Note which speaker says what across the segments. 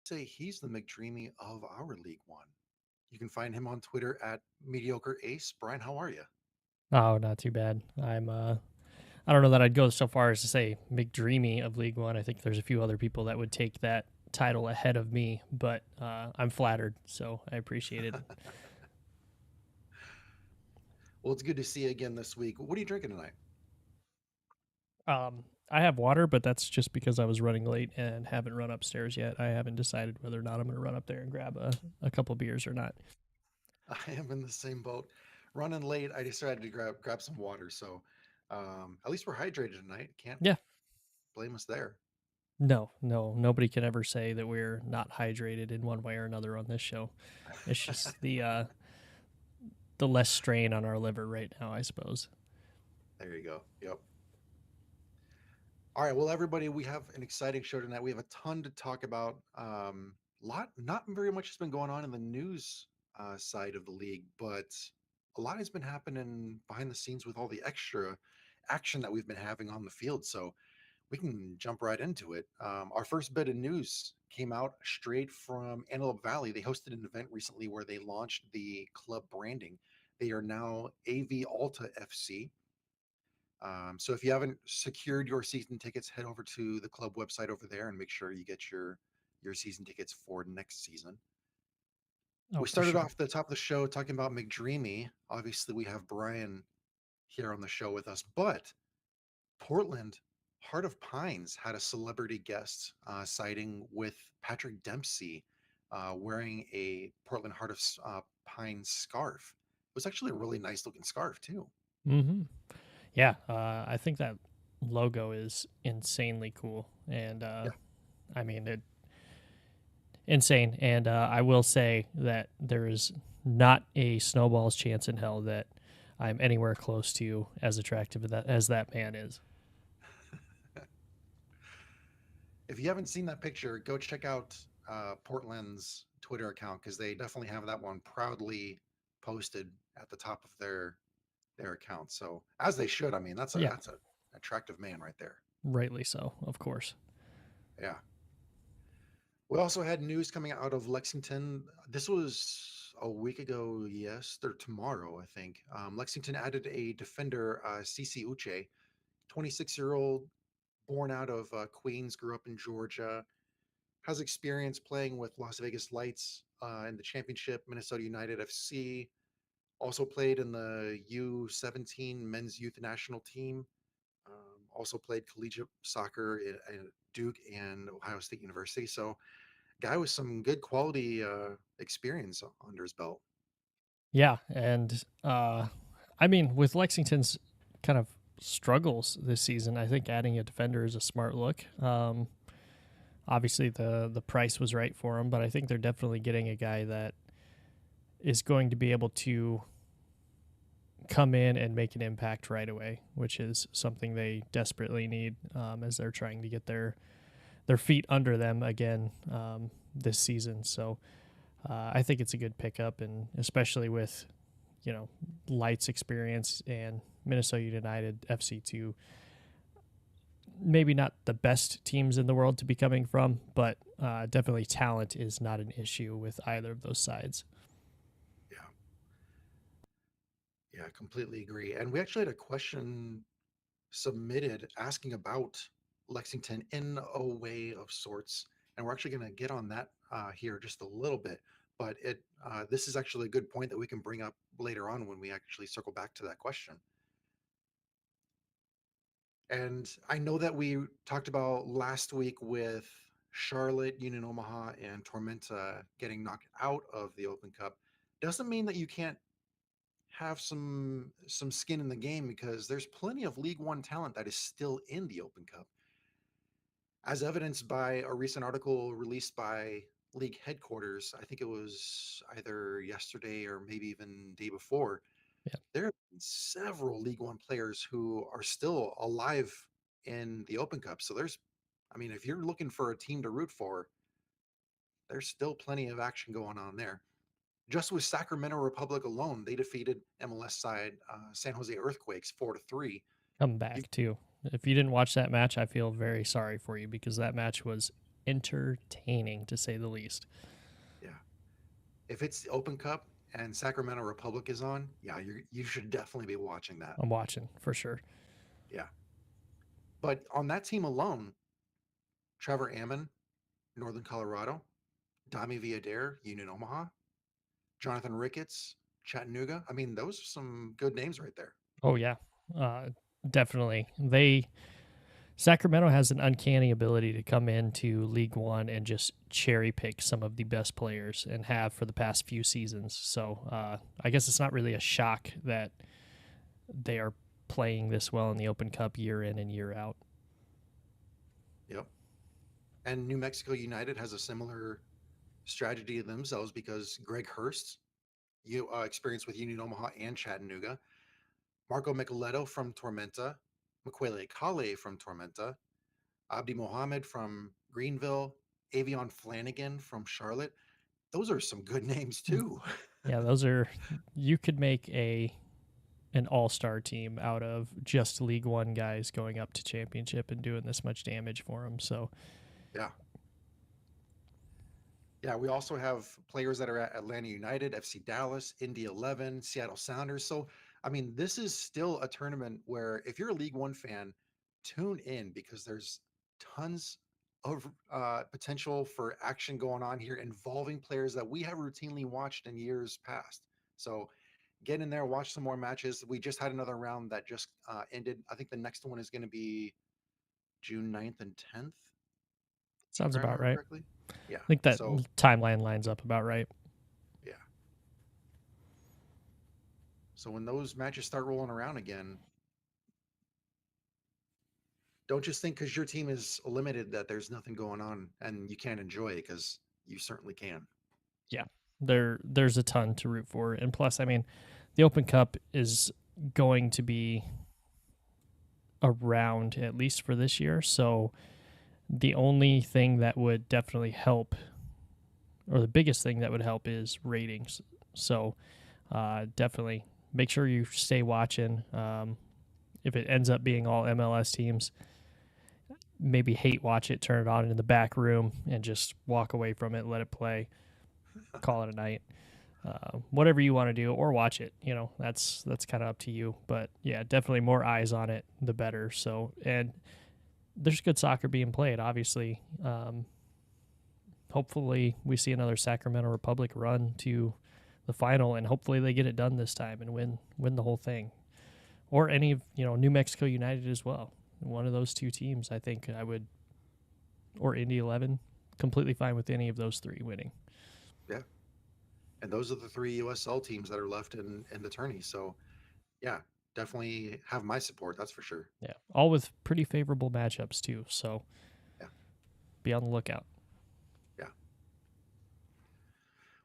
Speaker 1: say he's the McDreamy of our League One. You can find him on Twitter at Mediocre Ace. Brian, how are you?
Speaker 2: Oh, not too bad. I don't know that I'd go so far as to say McDreamy of League One. I think there's a few other people that would take that title ahead of me, but I'm flattered, so I appreciate it.
Speaker 1: Well, it's good to see you again this week. What are you drinking tonight?
Speaker 2: I have water, but that's just because I was running late and haven't run upstairs yet. I haven't decided whether or not I'm going to run up there and grab a couple beers or not.
Speaker 1: I am in the same boat. Running late, I decided to grab some water. So at least we're hydrated tonight. Can't
Speaker 2: Yeah,
Speaker 1: blame us there.
Speaker 2: no, nobody can ever say that we're not hydrated in one way or another on this show. It's just the less strain on our liver right now, I suppose.
Speaker 1: There you go. Yep. All right. Well, everybody, we have an exciting show tonight. We have a ton to talk about. Not very much has been going on in the news side of the league, but a lot has been happening behind the scenes with all the extra action that we've been having on the field. So we can jump right into it. Our first bit of news came out straight from Antelope Valley. They hosted an event recently where they launched the club branding. They are now AV Alta FC. So if you haven't secured your season tickets, head over to the club website over there and make sure you get your season tickets for next season.
Speaker 2: Oh,
Speaker 1: We
Speaker 2: for
Speaker 1: started
Speaker 2: sure.
Speaker 1: off the top of the show talking about McDreamy. Obviously, we have Brian here on the show with us, but Portland Heart of Pines had a celebrity guest sighting with Patrick Dempsey wearing a Portland Heart of Pines scarf. It was actually a really nice looking scarf too.
Speaker 2: Mm-hmm. Yeah, I think that logo is insanely cool, and
Speaker 1: Yeah.
Speaker 2: I mean it insane. And I will say that there is not a snowball's chance in hell that I'm anywhere close to as attractive as that man is.
Speaker 1: If you haven't seen that picture, go check out Portland's Twitter account because they definitely have that one proudly posted at the top of their account. So as they should. I mean,
Speaker 2: Yeah,
Speaker 1: that's a attractive man right there.
Speaker 2: rightly so, of course.
Speaker 1: Yeah. We also had news coming out of Lexington. This was a week ago, yes, or tomorrow, I think. Lexington added a defender, CC Uche, 26-year-old, born out of Queens, grew up in Georgia, has experience playing with Las Vegas Lights in the championship, Minnesota United FC. Also played in the U17 men's youth national team. Also played collegiate soccer at Duke and Ohio State University. So, guy with some good quality experience under his belt.
Speaker 2: Yeah, and I mean with Lexington's kind of struggles this season, I think adding a defender is a smart look. Obviously the price was right for him, but I think they're definitely getting a guy that is going to be able to come in and make an impact right away, which is something they desperately need as they're trying to get their feet under them again this season. So I think it's a good pickup, and especially with Lights experience and Minnesota United FC2, maybe not the best teams in the world to be coming from, but definitely talent is not an issue with either of those sides.
Speaker 1: Yeah, yeah, completely agree. And we actually had a question submitted asking about Lexington in a way of sorts, and we're actually going to get on that here just a little bit. But it this is actually a good point that we can bring up later on when we actually circle back to that question. And I know that we talked about last week with Charlotte, Union Omaha, and Tormenta getting knocked out of the Open Cup. Doesn't mean that you can't have some skin in the game because there's plenty of League One talent that is still in the Open Cup, as evidenced by a recent article released by league headquarters. I think it was either yesterday or maybe even day before.
Speaker 2: Yeah,
Speaker 1: There have been several League One players who are still alive in the Open Cup. So there's, I mean, if you're looking for a team to root for, there's still plenty of action going on there. Just with Sacramento Republic alone, they defeated MLS side San Jose Earthquakes 4-3.
Speaker 2: come
Speaker 1: You,
Speaker 2: back too. If you didn't watch that match, I feel very sorry for you because that match was entertaining to say the least.
Speaker 1: Yeah. If it's the Open Cup and Sacramento Republic is on, yeah, you should definitely be watching that.
Speaker 2: I'm watching for sure.
Speaker 1: Yeah. But on that team alone, Trevor Ammon, Northern Colorado, Dami Villader, Union Omaha, Jonathan Ricketts, Chattanooga. I mean, those are some good names right there.
Speaker 2: Oh yeah, uh, definitely. Sacramento has an uncanny ability to come into League One and just cherry pick some of the best players and have for the past few seasons. So I guess it's not really a shock that they are playing this well in the Open Cup year in and year out.
Speaker 1: Yep. And New Mexico United has a similar strategy to themselves because Greg Hurst, you experience with Union Omaha and Chattanooga, Marco Micheletto from Tormenta, Makwele Kale from Tormenta, Abdi Mohammed from Greenville, Avion Flanagan from Charlotte. Those are some good names too.
Speaker 2: Yeah, those are you could make an all-star team out of just League One guys going up to championship and doing this much damage for them. So
Speaker 1: Yeah. Yeah, we also have players that are at Atlanta United, FC Dallas, Indy 11, Seattle Sounders. So, I mean, this is still a tournament where if you're a League One fan, tune in because there's tons of potential for action going on here involving players that we have routinely watched in years past. So, get in there, watch some more matches. We just had another round that just ended. I think the next one is going to be June 9th and 10th, if
Speaker 2: sounds
Speaker 1: I
Speaker 2: about
Speaker 1: remember
Speaker 2: right.
Speaker 1: correctly. Yeah.
Speaker 2: I think that
Speaker 1: So,
Speaker 2: timeline lines up about right.
Speaker 1: yeah. So when those matches start rolling around again, don't just think because your team is limited that there's nothing going on and you can't enjoy it because you certainly can.
Speaker 2: Yeah, there's a ton to root for, and plus, I mean, the Open Cup is going to be around at least for this year. So the only thing that would definitely help, or the biggest thing that would help, is ratings. So definitely make sure you stay watching. If it ends up being all MLS teams, maybe hate watch it, turn it on in the back room, and just walk away from it, let it play, call it a night. Whatever you want to do, or watch it. You know, that's kind of up to you. But yeah, definitely more eyes on it, the better. So, and there's good soccer being played, obviously. Hopefully, we see another Sacramento Republic run to the final, and hopefully they get it done this time and win the whole thing. Or any of New Mexico United as well. One of those two teams, I think I would, or Indy 11, completely fine with any of those three winning.
Speaker 1: Yeah. And those are the three USL teams that are left in the tourney. So yeah, definitely have my support. That's for sure.
Speaker 2: Yeah, all with pretty favorable matchups too. So
Speaker 1: Yeah.
Speaker 2: be on the lookout.
Speaker 1: Yeah.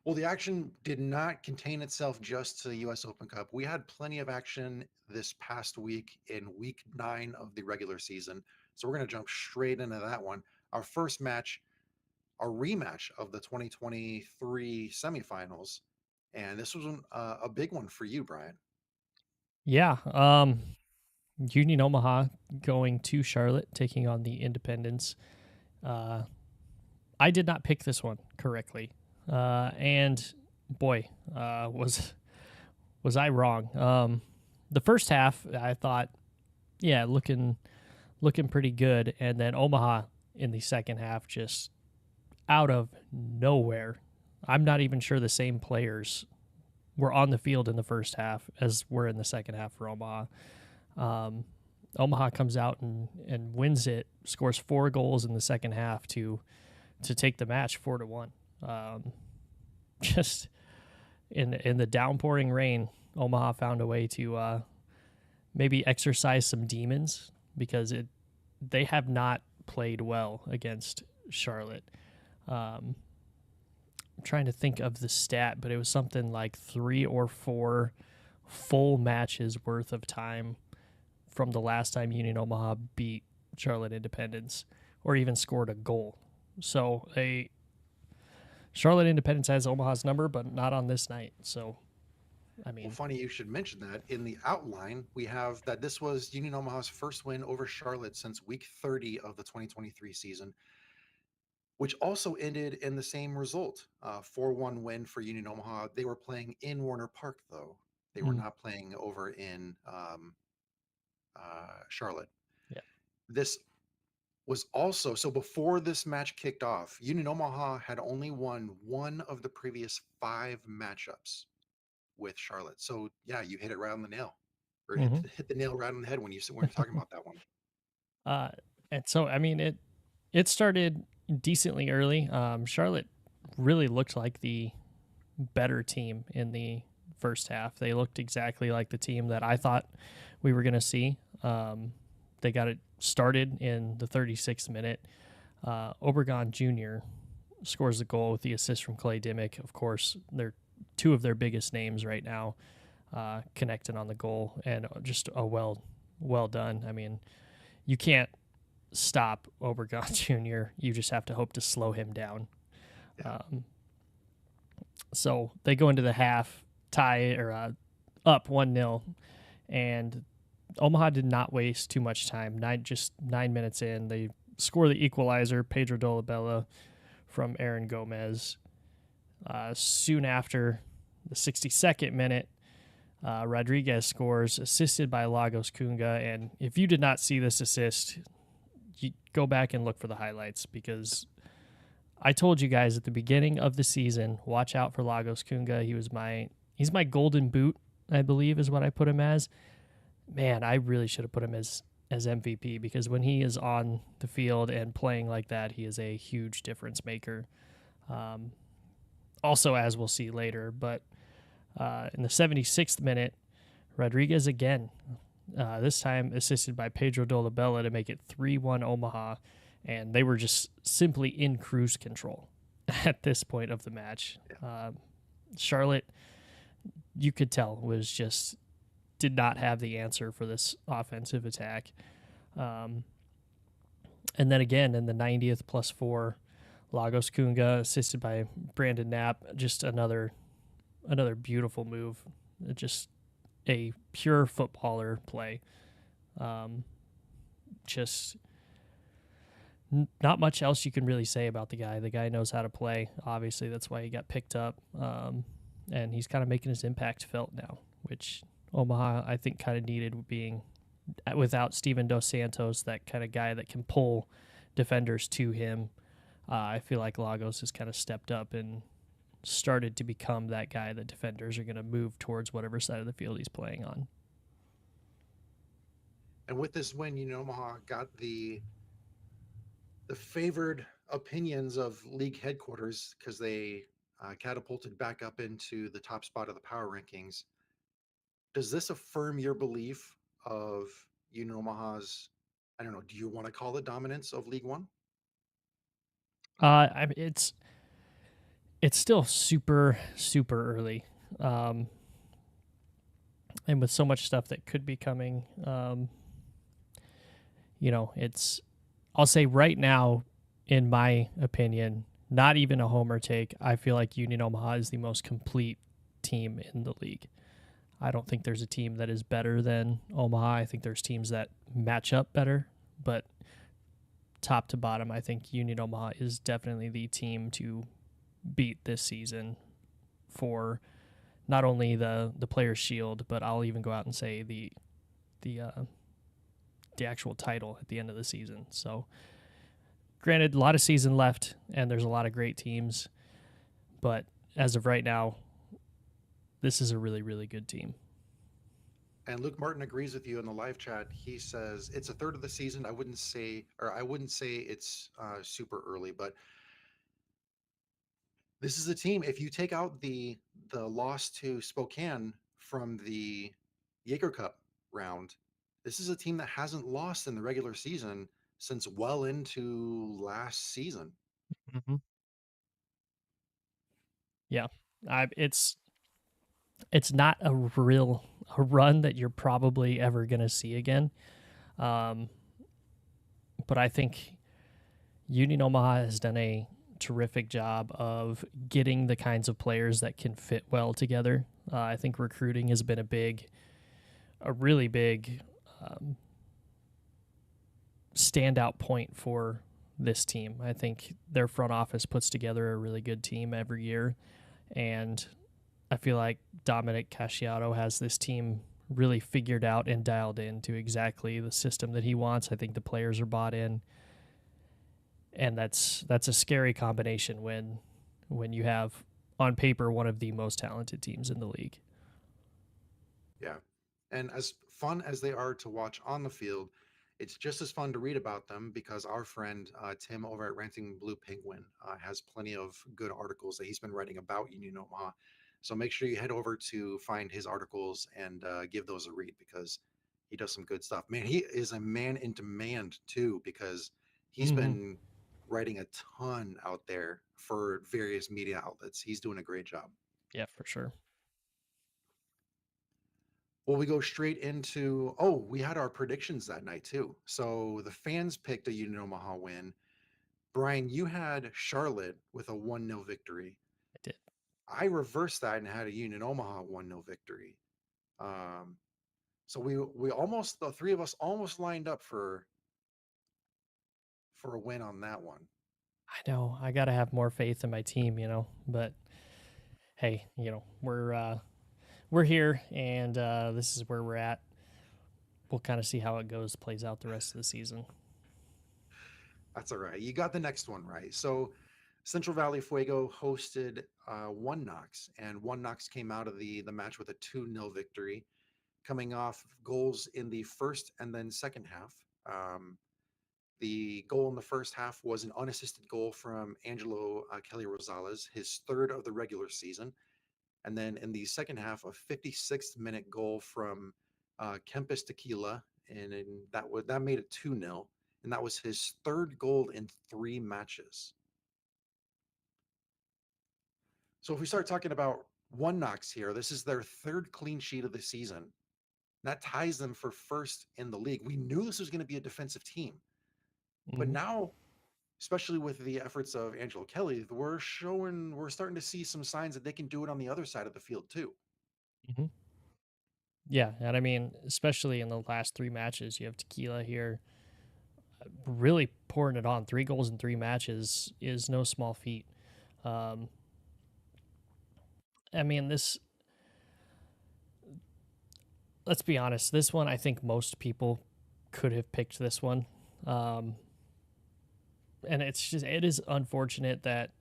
Speaker 1: Well, the action did not contain itself just to the US Open Cup. We had plenty of action this past week in week 9 of the regular season. So we're going to jump straight into that one. Our first match, a rematch of the 2023 semifinals. And this was a big one for you, Brian.
Speaker 2: Yeah, Union Omaha going to Charlotte, taking on the Independents. Uh, I did not pick this one correctly, and boy, was I wrong. The first half, I thought, yeah, looking pretty good, and then Omaha in the second half, just out of nowhere. I'm not even sure the same players were on the field in the first half as were in the second half for Omaha. Um, Omaha comes out and wins it, scores 4 goals in the second half to take the match 4-1. Just in the downpouring rain, Omaha found a way to maybe exercise some demons because they have not played well against Charlotte. I'm trying to think of the stat, but it was something like 3 or 4 full matches worth of time from the last time Union Omaha beat Charlotte Independence or even scored a goal. So Charlotte Independence has Omaha's number, but not on this night. So, I
Speaker 1: Well,
Speaker 2: mean,
Speaker 1: funny you should mention that. In the outline, we have that this was Union Omaha's first win over Charlotte since week 30 of the 2023 season. which also ended in the same result, 4-1 win for Union Omaha. They were playing in Warner Park, though. They were
Speaker 2: Mm,
Speaker 1: not playing over in Charlotte.
Speaker 2: yeah.
Speaker 1: This was also so before this match kicked off, Union Omaha had only won one of the previous 5 matchups with Charlotte. So yeah, you hit it right on the nail, or hit
Speaker 2: Hmm.
Speaker 1: hit the nail right on the head when you're talking about that one.
Speaker 2: Uh, and so I mean it started decently early. Charlotte really looked like the better team in the first half. They looked exactly like the team that I thought we were going to see. They got it started in the 36th minute. Obregon Jr. scores the goal with the assist from Clay Dimmick. Of course, they're two of their biggest names right now, connecting on the goal, and just a well done. I mean, you can't stop Obregon Jr. You just have to hope to slow him down.
Speaker 1: Yeah,
Speaker 2: Um, so they go into the half tie or up 1-0, and Omaha did not waste too much time. 9 minutes in, they score the equalizer. Pedro Dolabella from Aaron Gomez. Soon after the 62nd minute, Rodriguez scores, assisted by Lagos Kunga. And if you did not see this assist, you go back and look for the highlights, because I told you guys at the beginning of the season, watch out for Lagos Kunga. He's my golden boot, I believe is what I put him as. Man, I really should have put him as MVP, because when he is on the field and playing like that, he is a huge difference maker. Um, Also, as we'll see later, but in the 76th minute, Rodriguez again, this time assisted by Pedro Dolabella to make it 3-1 Omaha, and they were just simply in cruise control at this point of the match.
Speaker 1: yeah.
Speaker 2: Charlotte, you could tell, did not have the answer for this offensive attack. Um, and then again in the 90th +4, Lagos Kunga assisted by Brandon Knapp, just another beautiful move, just a pure footballer play. Just not much else you can really say about the guy. The guy knows how to play. Obviously, that's why he got picked up, and he's kind of making his impact felt now, which Omaha I think kind of needed, being without Steven Dos Santos, that kind of guy that can pull defenders to him. I feel like Lagos has kind of stepped up and started to become that guy that defenders are going to move towards whatever side of the field he's playing on.
Speaker 1: And with this win, Union Omaha got the favored opinions of league headquarters, because they catapulted back up into the top spot of the power rankings. Does this affirm your belief of Union Omaha's, I don't know, do you want to call it dominance of League One?
Speaker 2: I mean, it's still super early, um, and with so much stuff that could be coming, it's. I'll say right now, in my opinion, not even a homer take, I feel like Union Omaha is the most complete team in the league. I don't think there's a team that is better than Omaha. I think there's teams that match up better, but top to bottom, I think Union Omaha is definitely the team to beat this season for not only the Players Shield, but I'll even go out and say the actual title at the end of the season. So, granted, a lot of season left, and there's a lot of great teams, but as of right now, this is a really good team.
Speaker 1: And Luke Martin agrees with you in the live chat. He says it's a third of the season. I wouldn't say it's super early, but this is a team. If you take out the loss to Spokane from the Jaeger Cup round, this is a team that hasn't lost in the regular season since well into last season.
Speaker 2: Mm-hmm. Yeah, it's not a run that you're probably ever gonna see again, um, but I think Union Omaha has done a terrific job of getting the kinds of players that can fit well together. I think recruiting has been a really big standout point for this team. I think their front office puts together a really good team every year, and I feel like Dominic Casciato has this team really figured out and dialed in to exactly the system that he wants. I think the players are bought in, and that's a scary combination when you have on paper one of the most talented teams in the league.
Speaker 1: Yeah. And as fun as they are to watch on the field, it's just as fun to read about them because our friend Tim over at Ranting Blue Penguin has plenty of good articles that he's been writing about Union Omaha. So make sure you head over to find his articles and give those a read because he does some good stuff. Man, he is a man in demand too because he's
Speaker 2: Mm-hmm.
Speaker 1: been writing a ton out there for various media outlets. He's doing a great job.
Speaker 2: Yeah, for sure.
Speaker 1: Well, we go straight into we had our predictions that night too. So the fans picked a Union Omaha win. Brian, you had Charlotte with a 1-0 victory.
Speaker 2: I did.
Speaker 1: I reversed that and had a Union Omaha 1-0 victory. Um, so we almost the three of us almost lined up for a win on that one.
Speaker 2: I know I got to have more faith in my team, but hey, we're here, and this is where we're at. We'll kind of see how it goes, plays out the rest of the season.
Speaker 1: That's all right. You got the next one right. So Central Valley Fuego hosted One Knox, and One Knox came out of the match with a 2-0 victory, coming off goals in the first and then second half. The goal in the first half was an unassisted goal from Angelo Kelly Rosales, his third of the regular season. And then in the second half, a 56th minute goal from Kempis Tequila, and that made it 2-0. And that was his third goal in 3 matches. So if we start talking about One Knox here, this is their third clean sheet of the season. That ties them for first in the league. We knew this was going to be a defensive team, but
Speaker 2: Mm-hmm.
Speaker 1: now, especially with the efforts of Angelo Kelly, we're starting to see some signs that they can do it on the other side of the field too.
Speaker 2: Mm-hmm. Yeah, and I mean, especially in the last 3 matches, you have Tequila here really pouring it on. 3 goals in 3 matches is no small feat. Um, I mean, this. Let's be honest. This one, I think most people could have picked this one, um, and it is unfortunate that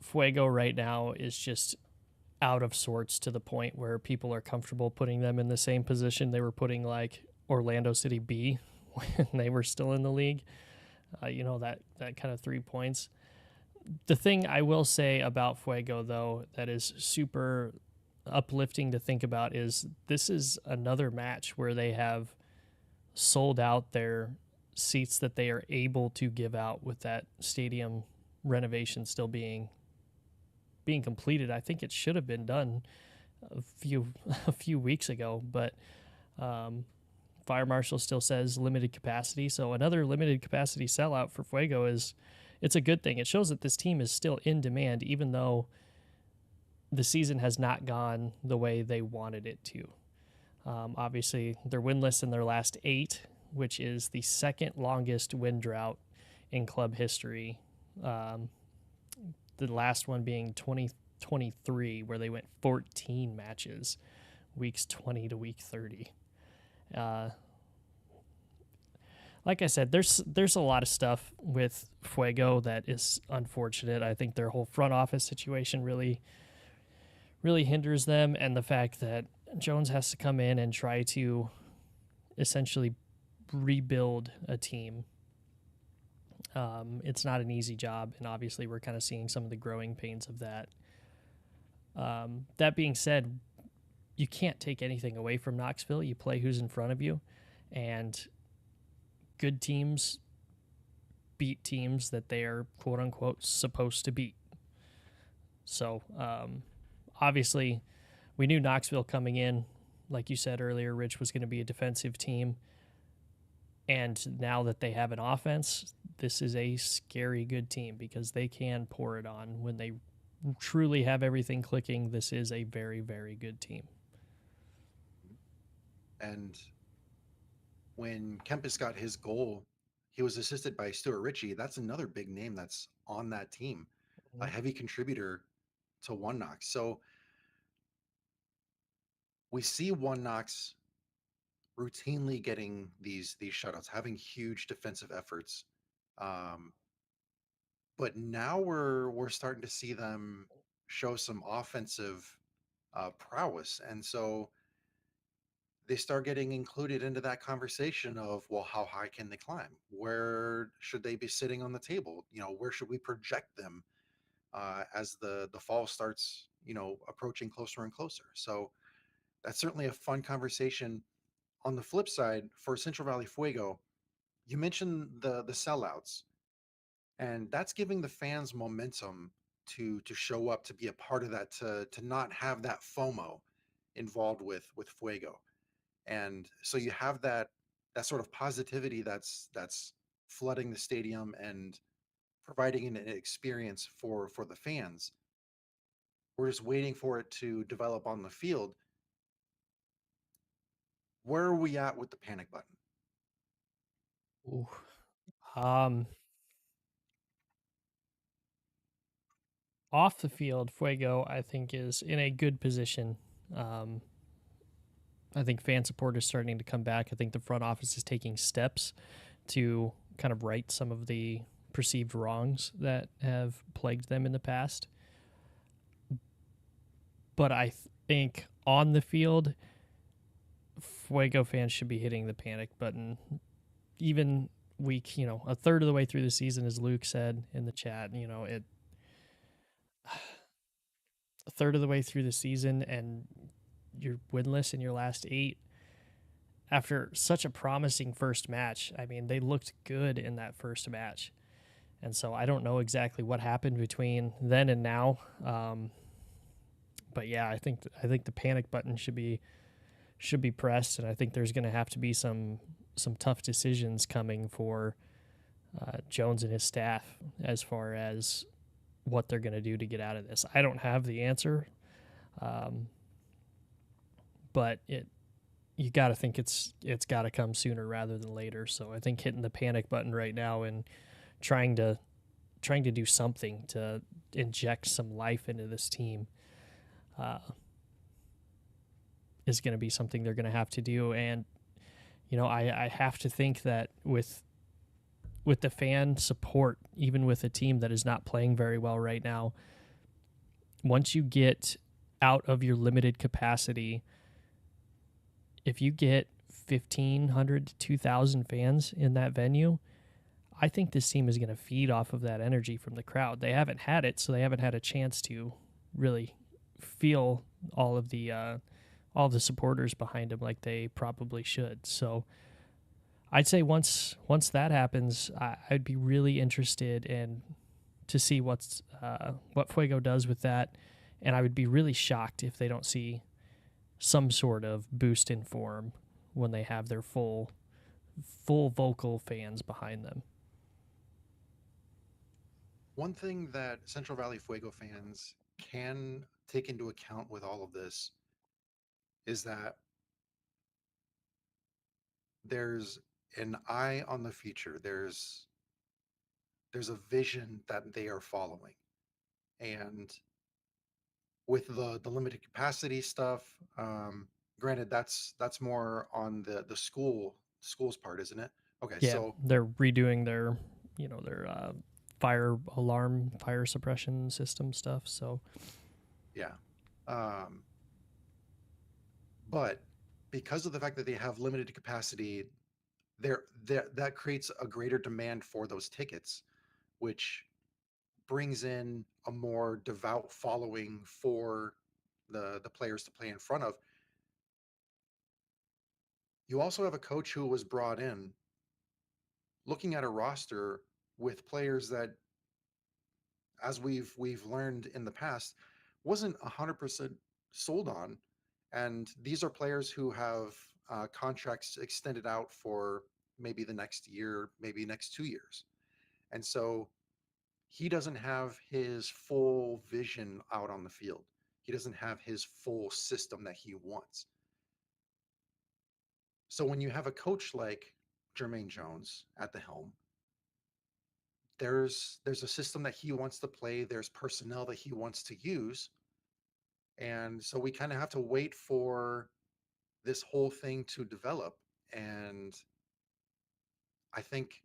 Speaker 2: Fuego right now is just out of sorts to the point where people are comfortable putting them in the same position they were putting like Orlando City B when they were still in the league. That kind of 3 points. The thing I will say about Fuego, though, that is super uplifting to think about is this is another match where they have sold out their seats that they are able to give out with that stadium renovation still being completed. I think it should have been done a few weeks ago, but um, Fire Marshal still says limited capacity. So another limited capacity sellout for Fuego it's a good thing. It shows that this team is still in demand, even though the season has not gone the way they wanted it to. Obviously, they're winless in their last 8, which is the second longest win drought in club history. The last one being 2023, where they went 14 matches, weeks 20 to week 30. Uh, like I said, there's a lot of stuff with Fuego that is unfortunate. I think their whole front office situation really hinders them, and the fact that Jones has to come in and try to essentially rebuild a team. It's not an easy job, and obviously we're kind of seeing some of the growing pains of that. That being said, you can't take anything away from Knoxville. You play who's in front of you, and good teams beat teams that they are quote unquote supposed to beat. So obviously, we knew Knoxville coming in, like you said earlier, Rich, was going to be a defensive team. And now that they have an offense, this is a scary good team because they can pour it on. When they truly have everything clicking, this is a very, very good team.
Speaker 1: And when Kempis got his goal, he was assisted by Stuart Ritchie. That's another big name that's on that team, a
Speaker 2: Mhm.
Speaker 1: heavy contributor to One Knox. So we see One Knox routinely getting these shutouts, having huge defensive efforts. Um, but now we're starting to see them show some offensive prowess, and so they start getting included into that conversation of, well, how high can they climb? Where should they be sitting on the table? Where should we project them as the fall starts, approaching closer and closer? So that's certainly a fun conversation. On the flip side, for Central Valley Fuego, you mentioned the sellouts, and that's giving the fans momentum to show up, to be a part of that, to not have that FOMO involved with Fuego. And so you have that sort of positivity that's flooding the stadium and providing an experience for the fans. We're just waiting for it to develop on the field. Where are we at with the panic button?
Speaker 2: Ooh. Um, Off the field, Fuego, I think, is in a good position. Um, I think fan support is starting to come back. I think the front office is taking steps to kind of right some of the perceived wrongs that have plagued them in the past. But I think on the field, Fuego fans should be hitting the panic button. Even week, a third of the way through the season, as Luke said in the chat, a third of the way through the season and you're winless in your last 8 after such a promising first match. I mean, they looked good in that first match. And so I don't know exactly what happened between then and now. But yeah, I think the panic button should be pressed, and I think there's going to have to be some tough decisions coming for Jones and his staff as far as what they're going to do to get out of this. I don't have the answer, um, but you got to think it's got to come sooner rather than later. So I think hitting the panic button right now and trying to do something to inject some life into this team uh, is going to be something they're going to have to do. And I have to think that with the fan support, even with a team that is not playing very well right now, once you get out of your limited capacity, if you get 1,500 to 2,000 fans in that venue, I think this team is going to feed off of that energy from the crowd. They haven't had it, so they haven't had a chance to really feel all of the supporters behind them like they probably should. So I'd say once that happens, I'd be really interested in to see what Fuego does with that, and I would be really shocked if they don't see some sort of boost in form when they have their full vocal fans behind them.
Speaker 1: One thing that Central Valley Fuego fans can take into account with all of this is that there's an eye on the future. There's a vision that they are following. And with the limited capacity stuff, granted that's more on the school's part, isn't it? Okay,
Speaker 2: Yeah,
Speaker 1: so
Speaker 2: they're redoing their fire alarm, fire suppression system stuff. So
Speaker 1: yeah. Um, but because of the fact that they have limited capacity, that creates a greater demand for those tickets, which brings in a more devout following for the players to play in front of. You also have a coach who was brought in looking at a roster with players that, as we've learned in the past, wasn't 100% sold on, and these are players who have contracts extended out for maybe the next year, maybe next 2 years, and so he doesn't have his full vision out on the field. He doesn't have his full system that he wants. So when you have a coach like Jermaine Jones at the helm, there's a system that he wants to play, there's personnel that he wants to use, and so we kind of have to wait for this whole thing to develop. And I think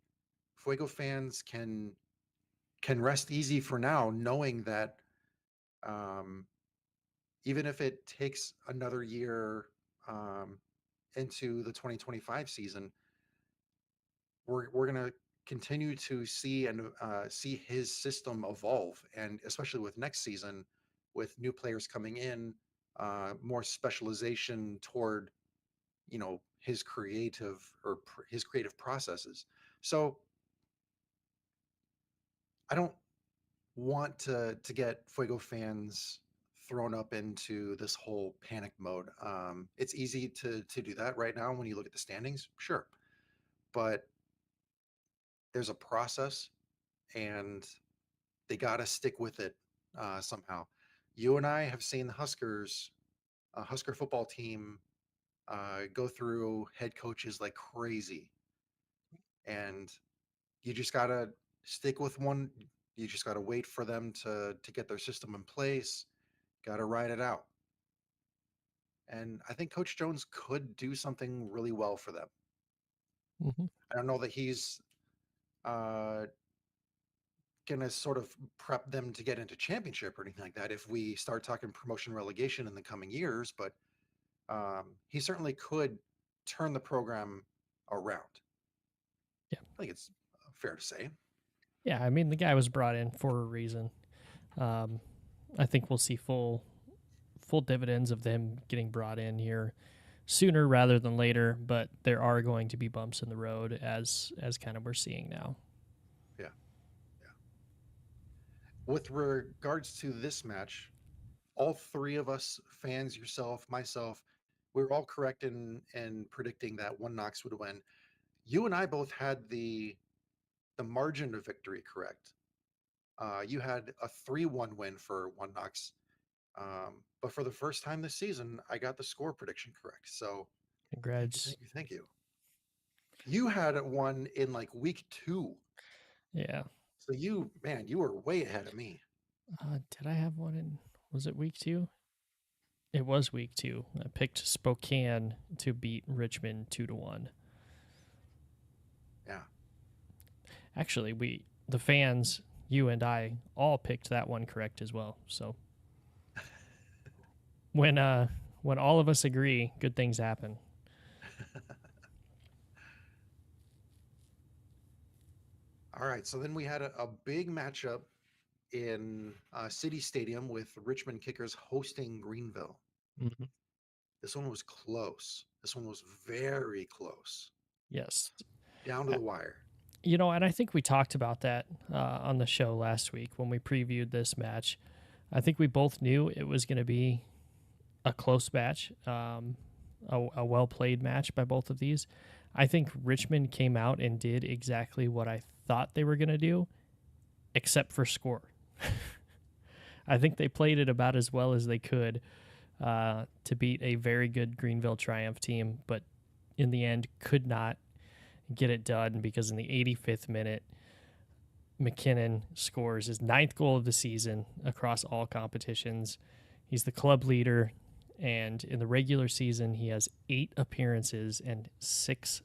Speaker 1: Fuego fans can rest easy for now, knowing that um, even if it takes another year um, into the 2025 season, we're gonna continue to see and see his system evolve, and especially with next season, with new players coming in, more specialization toward his his creative processes. So I don't want to get Fuego fans thrown up into this whole panic mode. It's easy to do that right now when you look at the standings, sure, but there's a process, and they got to stick with it somehow. You and I have seen the Husker football team, go through head coaches like crazy, and you just gotta stick with one. You just gotta wait for them to get their system in place. Gotta ride it out. And I think Coach Jones could do something really well for them.
Speaker 2: Mm-hmm.
Speaker 1: I don't know that he's uh, gonna sort of prep them to get into championship or anything like that if we start talking promotion relegation in the coming years, but he certainly could turn the program around.
Speaker 2: Yeah.
Speaker 1: I think it's fair to say.
Speaker 2: Yeah, I mean, the guy was brought in for a reason. Um, I think we'll see full dividends of them getting brought in here sooner rather than later, but there are going to be bumps in the road as kind of we're seeing now.
Speaker 1: Yeah. Yeah. With regards to this match, all three of us fans, yourself, myself, we were all correct in predicting that One Knox would win. You and I both had the margin of victory correct. You had a 3-1 win for One Knox. But for the first time this season, I got the score prediction correct. So thank you,
Speaker 2: Congrats.
Speaker 1: thank you, thank you. You had one in like week 2.
Speaker 2: Yeah.
Speaker 1: So man, you were way ahead of me.
Speaker 2: Did I have one in, was it week 2? It was week 2. I picked Spokane to beat Richmond 2-1.
Speaker 1: Yeah.
Speaker 2: Actually, the fans, you and I, all picked that one correct as well. So when all of us agree, good things happen.
Speaker 1: All right. So then we had a big matchup in City Stadium with Richmond Kickers hosting Greenville.
Speaker 2: Mm-hmm.
Speaker 1: This one was close. This one was very close,
Speaker 2: Yes.
Speaker 1: down to the wire.
Speaker 2: And I think we talked about that on the show last week when we previewed this match. I think we both knew it was going to be a close match, a well-played match by both of these. I think Richmond came out and did exactly what I thought they were going to do, except for score. I think they played it about as well as they could to beat a very good Greenville Triumph team, but in the end could not get it done because in the 85th minute, McKinnon scores his 9th goal of the season across all competitions. He's the club leader, and in the regular season, he has 8 appearances and 6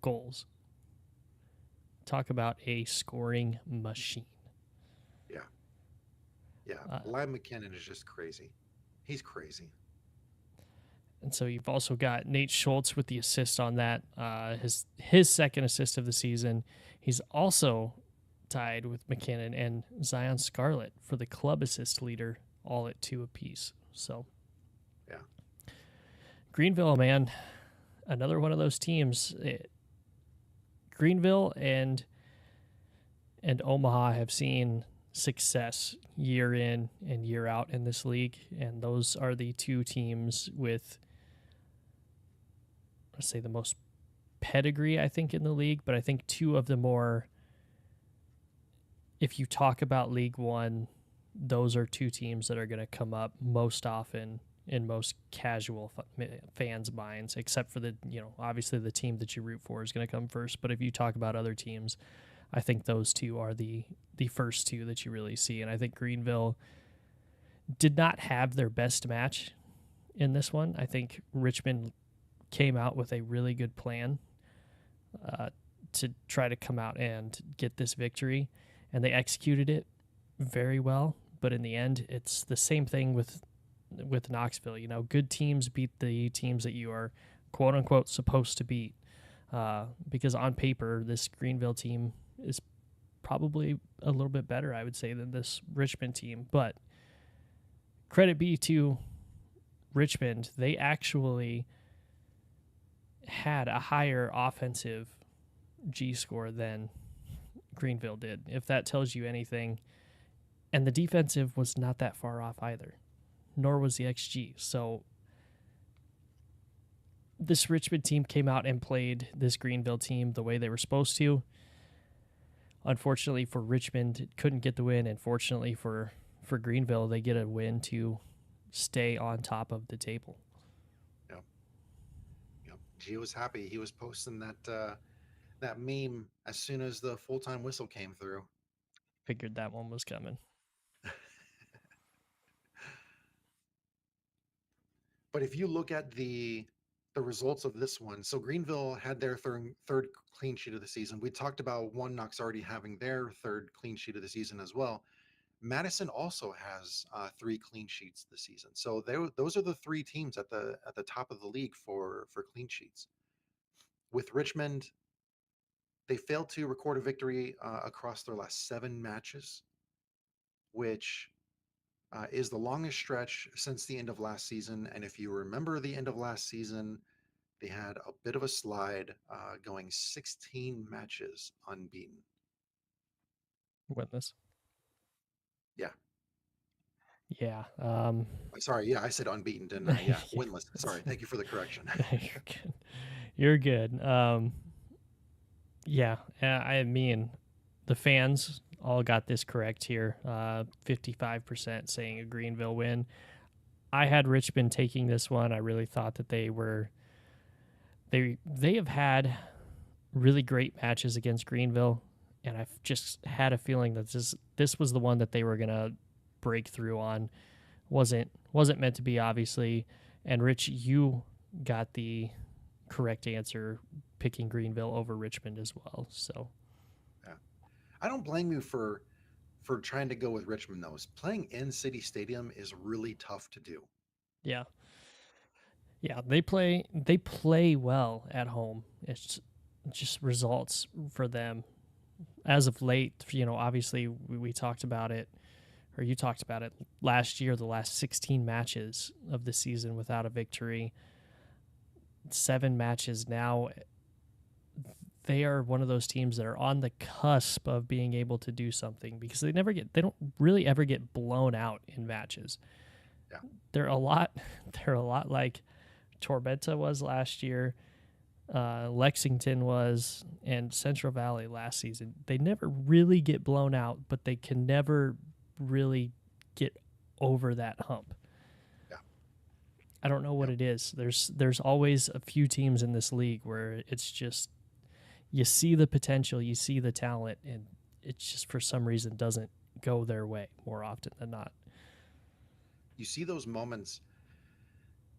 Speaker 2: goals. Talk about a scoring machine.
Speaker 1: Yeah. Yeah. Lime McKinnon is just crazy. He's crazy.
Speaker 2: And so you've also got Nate Schultz with the assist on that, his second assist of the season. He's also tied with McKinnon and Zion Scarlett for the club assist leader, all at 2 apiece. So,
Speaker 1: yeah,
Speaker 2: Greenville, man, another one of those teams. Greenville and Omaha have seen success year in and year out in this league, and those are the 2 teams with, let's say, the most pedigree, I think, in the league, but I think 2 of the more, if you talk about League One, those are 2 teams that are going to come up most often in most casual fans' minds, except for obviously the team that you root for is going to come first. But if you talk about other teams, I think those two are the first two that you really see. And I think Greenville did not have their best match in this one. I think Richmond came out with a really good plan uh, to try to come out and get this victory, and they executed it very well. But in the end, it's the same thing with Knoxville. You know, good teams beat the teams that you are quote unquote supposed to beat. Because on paper, this Greenville team is probably a little bit better, I would say, than this Richmond team. But credit be to Richmond, they actually had a higher offensive G score than Greenville did, if that tells you anything. And the defensive was not that far off either, nor was the XG. So this Richmond team came out and played this Greenville team the way they were supposed to. Unfortunately for Richmond, it couldn't get the win, and fortunately for Greenville, they get a win to stay on top of the table.
Speaker 1: Yep. Yep. G was happy. He was posting that meme as soon as the full-time whistle came through.
Speaker 2: Figured that one was coming.
Speaker 1: But if you look at the results of this one, so Greenville had their third clean sheet of the season. We talked about One Knox already having their third clean sheet of the season as well. Madison also has 3 clean sheets this season. So those are the 3 teams at the top of the league for clean sheets. With Richmond, they failed to record a victory across their last 7 matches, which is the longest stretch since the end of last season. And if you remember the end of last season, they had a bit of a slide, going 16 matches unbeaten.
Speaker 2: Winless.
Speaker 1: Yeah.
Speaker 2: Yeah.
Speaker 1: Sorry. Yeah, I said unbeaten, didn't I? Yeah, winless. Sorry. Thank you for the correction.
Speaker 2: You're good. You're good. Yeah, I mean, the fans all got this correct here. 55% saying a Greenville win. I had Richmond taking this one. I really thought that they have had really great matches against Greenville, and I've just had a feeling that this was the one that they were gonna break through on. Wasn't meant to be, obviously. And Rich, you got the correct answer, picking Greenville over Richmond as well. So
Speaker 1: Yeah. I don't blame you for trying to go with Richmond though. Playing in City Stadium is really tough to do.
Speaker 2: yeah, yeah, they play well at home. It's just results for them as of late. You know, obviously we talked about it, or you talked about it last year. The last 16 matches of the season without a victory. 7 matches now. They are one of those teams that are on the cusp of being able to do something, because they don't really ever get blown out in matches.
Speaker 1: Yeah.
Speaker 2: They're a lot they're a lot like Tormenta was last year, Lexington was, and Central Valley last season. They never really get blown out, but they can never really get over that hump.
Speaker 1: Yeah.
Speaker 2: I don't know what
Speaker 1: Yep.
Speaker 2: it is. There's always a few teams in this league where it's just, you see the potential, you see the talent, and it just for some reason doesn't go their way more often than not.
Speaker 1: You see those moments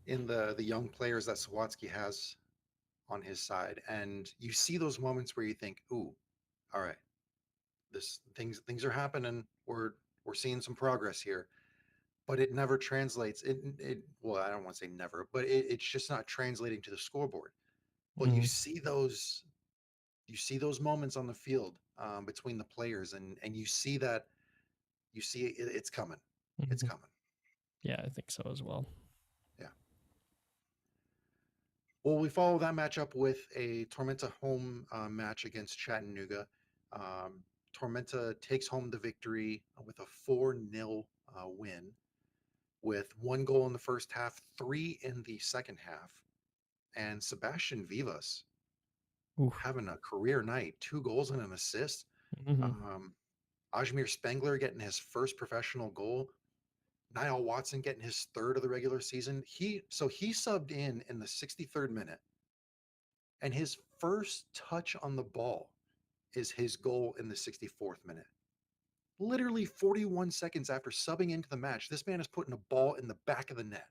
Speaker 1: in the young players that Sawatsky has on his side, and you see those moments where you think, "Ooh, all right, this things are happening. We're seeing some progress here." But it never translates. It well, I don't want to say never, but it's just not translating to the scoreboard. But
Speaker 2: Mm-hmm.
Speaker 1: you see those moments on the field, between the players, and you see that it's coming. It's
Speaker 2: Mm-hmm.
Speaker 1: coming.
Speaker 2: Yeah, I think so as well.
Speaker 1: Yeah. Well, we follow that matchup with a Tormenta home match against Chattanooga. Um, Tormenta takes home the victory with a 4-0 win, with 1 goal in the first half, 3 in the second half. And Sebastian Vivas
Speaker 2: Oof.
Speaker 1: having a career night, 2 goals and an assist.
Speaker 2: Mm-hmm.
Speaker 1: Um, Ajmir Spengler getting his first professional goal. Niall Watson getting his third of the regular season. He subbed in the 63rd minute, and his first touch on the ball is his goal in the 64th minute. Literally 41 seconds after subbing into the match, this man is putting a ball in the back of the net.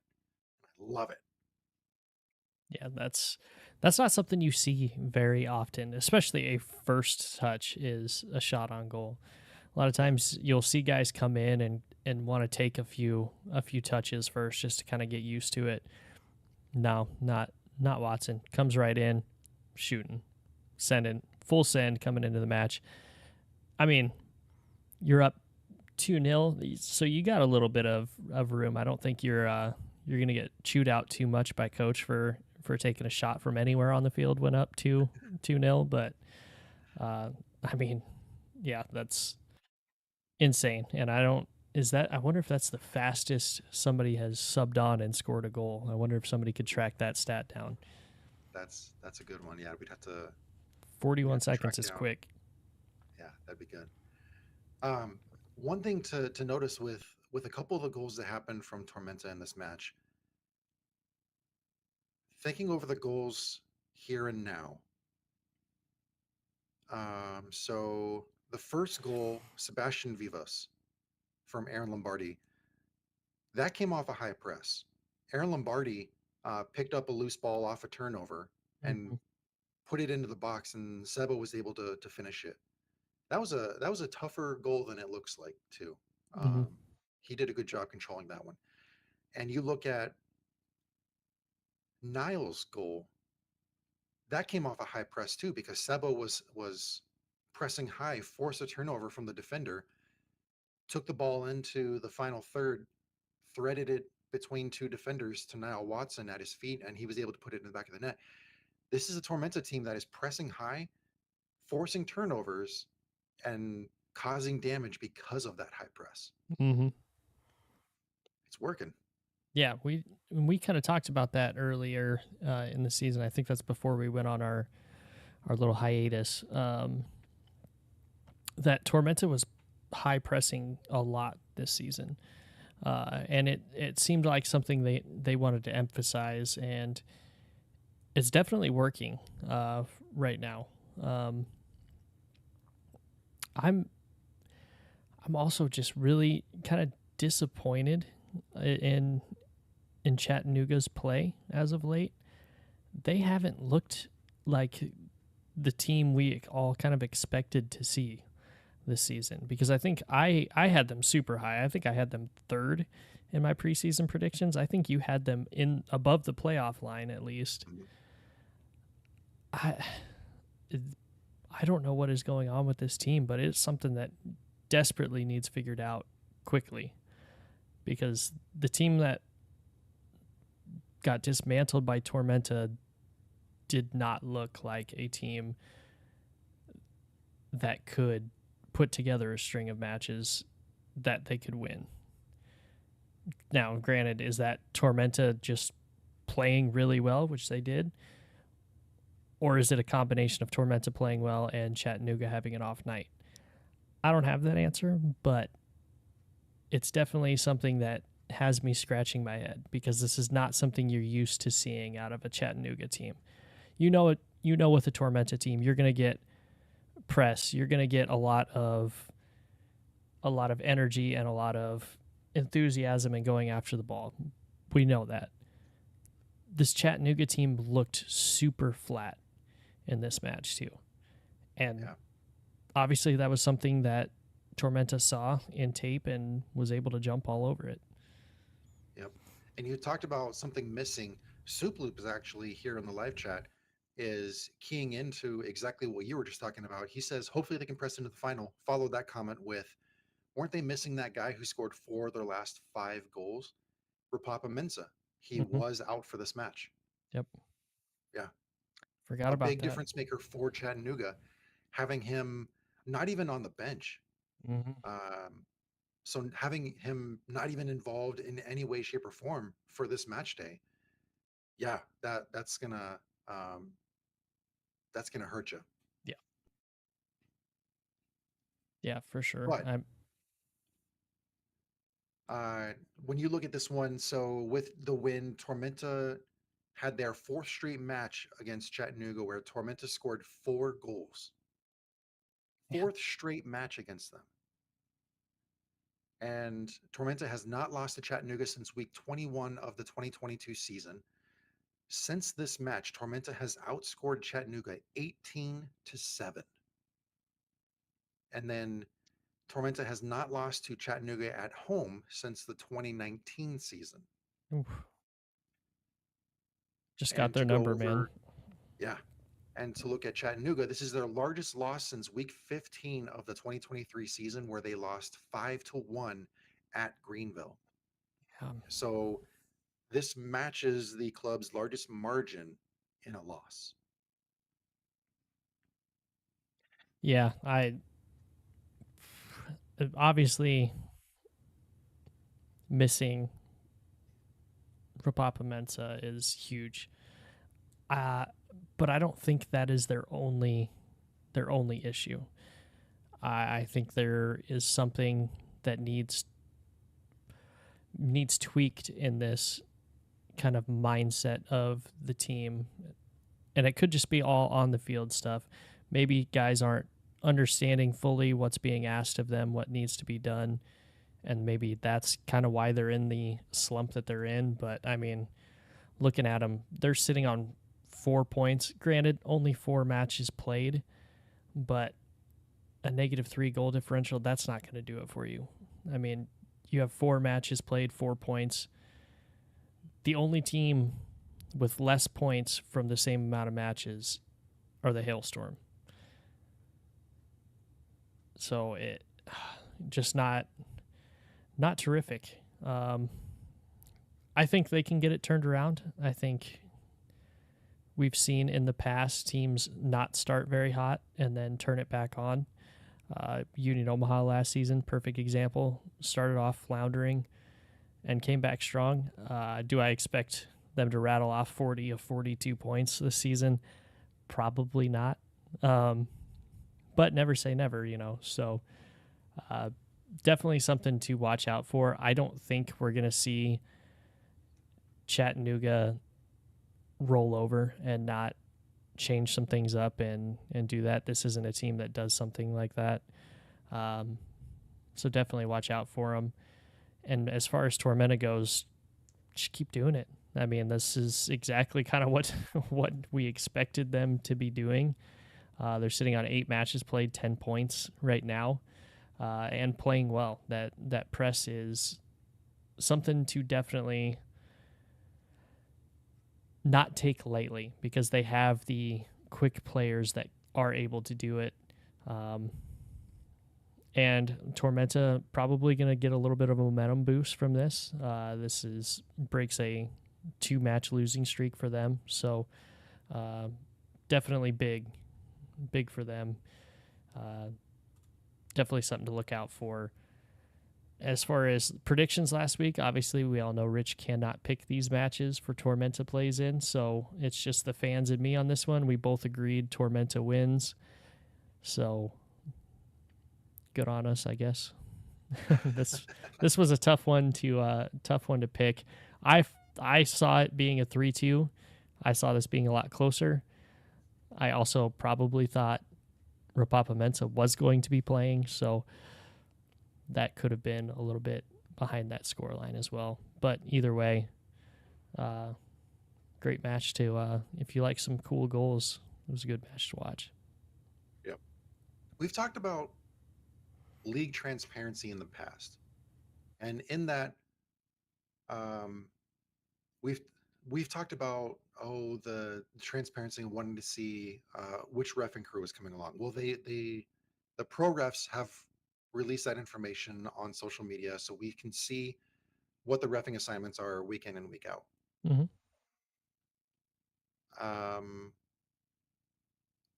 Speaker 1: I love it.
Speaker 2: Yeah, that's not something you see very often, especially a first touch is a shot on goal. A lot of
Speaker 1: Yeah,
Speaker 2: times you'll see guys come in and want to take a few touches first just to kind of get used to it. No, not Watson. Comes right in, shooting, sending, full send coming into the match. I mean, you're up 2-0, so you got a little bit of room. I don't think you're gonna get chewed out too much by coach for taking a shot from anywhere on the field when up 2-0. But I mean, yeah, that's insane. And I don't is that I wonder if that's the fastest somebody has subbed on and scored a goal. I wonder if somebody could track that stat down.
Speaker 1: that's a good one. Yeah, we'd
Speaker 2: 41
Speaker 1: have to track
Speaker 2: seconds is
Speaker 1: down.
Speaker 2: quick.
Speaker 1: Yeah, that'd be good. Um, One thing to notice with a couple of the goals that happened from Tormenta in this match, thinking over the goals here and now. So the first goal, Sebastian Vivas from Aaron Lombardi, that came off a high press. Aaron Lombardi picked up a loose ball off a turnover and
Speaker 2: Mm-hmm.
Speaker 1: put it into the box, and Seba was able to finish it. That was a tougher goal than it looks like too.
Speaker 2: Mm-hmm.
Speaker 1: Um, he did a good job controlling that one. And you look at Niles' goal, that came off a high press too because Seba was pressing high, forced a turnover from the defender, took the ball into the final third, threaded it between two defenders to Niall Watson at his feet, and he was able to put it in the back of the net. This is a Tormenta team that is pressing high, forcing turnovers, and causing damage because of that high press.
Speaker 2: Mm-hmm.
Speaker 1: It's working.
Speaker 2: Yeah, we kind of talked about that earlier in the season. I think that's before we went on our little hiatus. That Tormenta was high pressing a lot this season, and it seemed like something they wanted to emphasize, and it's definitely working right now. Um, I'm I'm also just really kind of disappointed in Chattanooga's play as of late. They haven't looked like the team we all kind of expected to see this season, because I think I had them super high. I think I had them third in my preseason predictions. I think you had them in above the playoff line at least.
Speaker 1: Mhm.
Speaker 2: I I don't know what is going on with this team, but it's something that desperately needs figured out quickly, because the team that got dismantled by Tormenta did not look like a team that could put together a string of matches that they could win. Now, granted, is that Tormenta just playing really well, which they did, or is it a combination of Tormenta playing well and Chattanooga having an off night? I don't have that answer, but it's definitely something that has me scratching my head, because this is not something you're used to seeing out of a Chattanooga team. You know it. You know, with a Tormenta team, you're going to get press. You're going to get a lot of energy and a lot of enthusiasm and going after the ball. We know that. This Chattanooga team looked super flat in this match too. And
Speaker 1: Yeah.
Speaker 2: obviously that was something that Tormenta saw in tape and was able to jump all over it.
Speaker 1: Yep. And you talked about something missing. Soup Loop is actually here in the live chat, is keying into exactly what you were just talking about. He says, hopefully they can press into the final. Followed that comment with, weren't they missing that guy who scored 4 of their last 5 goals? Rapapa Mensah. He
Speaker 2: Mm-hmm.
Speaker 1: was out for this match.
Speaker 2: Yep.
Speaker 1: Yeah.
Speaker 2: Forgot
Speaker 1: A
Speaker 2: about
Speaker 1: big
Speaker 2: that.
Speaker 1: difference maker for Chattanooga, having him not even on the bench.
Speaker 2: Mm-hmm.
Speaker 1: Um, so having him not even involved in any way, shape, or form for this match day, yeah, um, that's gonna hurt you.
Speaker 2: Yeah. Yeah, for sure.
Speaker 1: But uh, when you look at this one, so with the win, Tormenta had their 4th straight match against Chattanooga where Tormenta scored 4 goals.
Speaker 2: Yeah.
Speaker 1: fourth straight match against them. And Tormenta has not lost to Chattanooga since week 21 of the 2022 season. Since this match, Tormenta has outscored Chattanooga 18-7. And then Tormenta has not lost to Chattanooga at home since the 2019 season.
Speaker 2: Oof. Just got
Speaker 1: And
Speaker 2: their
Speaker 1: to go
Speaker 2: number, man.
Speaker 1: over, yeah, and to look at Chattanooga, this is their largest loss since week 15 of the 2023 season, where they lost 5-1 at Greenville.
Speaker 2: Yeah.
Speaker 1: So this matches the club's largest margin in a loss.
Speaker 2: Yeah, obviously missing Rapapa Mensa is huge. Uh, but I don't think that is their only issue. I think there is something that needs tweaked in this kind of mindset of the team, and it could just be all on the field stuff. Maybe guys aren't understanding fully what's being asked of them, what needs to be done, and maybe that's kind of why they're in the slump that they're in. But I mean, looking at them, they're sitting on 4 points. Granted, only 4 matches played, but a -3 goal differential, that's not going to do it for you. I mean, you have 4 matches played, 4 points. The only team with less points from the same amount of matches are the Hailstorm. So it just not terrific. I think they can get it turned around. I think we've seen in the past teams not start very hot and then turn it back on. Union Omaha last season, perfect example. Started off floundering and came back strong. Do I expect them to rattle off 40 of 42 points this season? Probably not. But never say never, So definitely something to watch out for. I don't think we're going to see Chattanooga roll over and not change some things up and do that. This isn't a team that does something like that. So definitely watch out for them. And as far as Tormenta goes, just keep doing it. I mean, this is exactly kind of what we expected them to be doing. They're sitting on 8 matches played, 10 points right now, and playing well. That press is something to definitely not take lightly, because they have the quick players that are able to do it. And Tormenta probably going to get a little bit of a momentum boost from this. This breaks a 2-match losing streak for them. So definitely big for them. Definitely something to look out for. As far as predictions last week, obviously we all know Rich cannot pick these matches for Tormenta plays in, so it's just the fans and me on this one. We both agreed Tormenta wins, so good on us, I guess. This was a tough one to pick. I saw it being a 3-2. I saw this being a lot closer. I also probably thought Rapapa Mensa was going to be playing, so that could have been a little bit behind that scoreline as well. But either way, great match to if you like some cool goals, it was a good match to watch.
Speaker 1: Yep. We've talked about league transparency in the past, and in that, we've talked about the transparency and wanting to see which ref and crew is coming along. Well, the pro refs have released that information on social media, so we can see what the reffing assignments are week in and week out.
Speaker 2: Mm-hmm.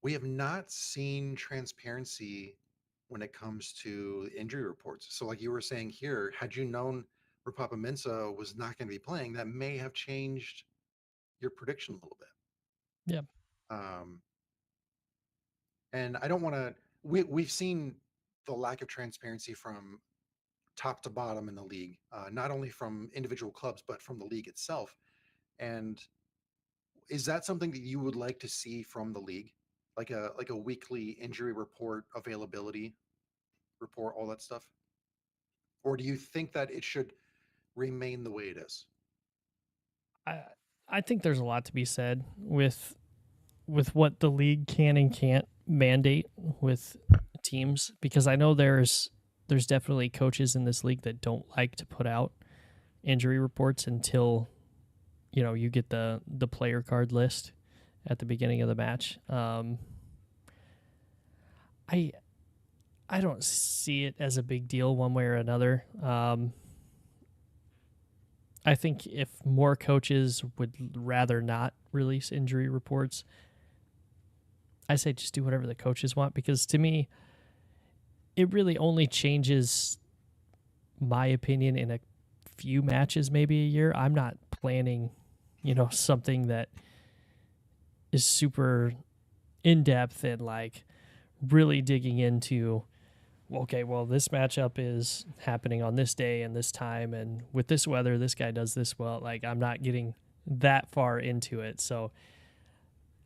Speaker 1: We have not seen transparency when it comes to injury reports. So, like you were saying here, had you known Rapapa Mensa was not going to be playing, that may have changed your prediction a little bit.
Speaker 2: Yeah.
Speaker 1: And I don't want to. We've seen the lack of transparency from top to bottom in the league, not only from individual clubs but from the league itself. And is that something that you would like to see from the league? like a weekly injury report, availability report, all that stuff? Or do you think that it should remain the way it is?
Speaker 2: I I think there's a lot to be said with what the league can and can't mandate with teams, because I know there's definitely coaches in this league that don't like to put out injury reports until you get the player card list at the beginning of the match. I I don't see it as a big deal one way or another. I think if more coaches would rather not release injury reports, I say just do whatever the coaches want, because to me, it really only changes my opinion in a few matches, maybe a year. I'm not planning, something that is super in depth and like really digging into, okay, well, this matchup is happening on this day and this time, and with this weather, this guy does this well. Like, I'm not getting that far into it. So,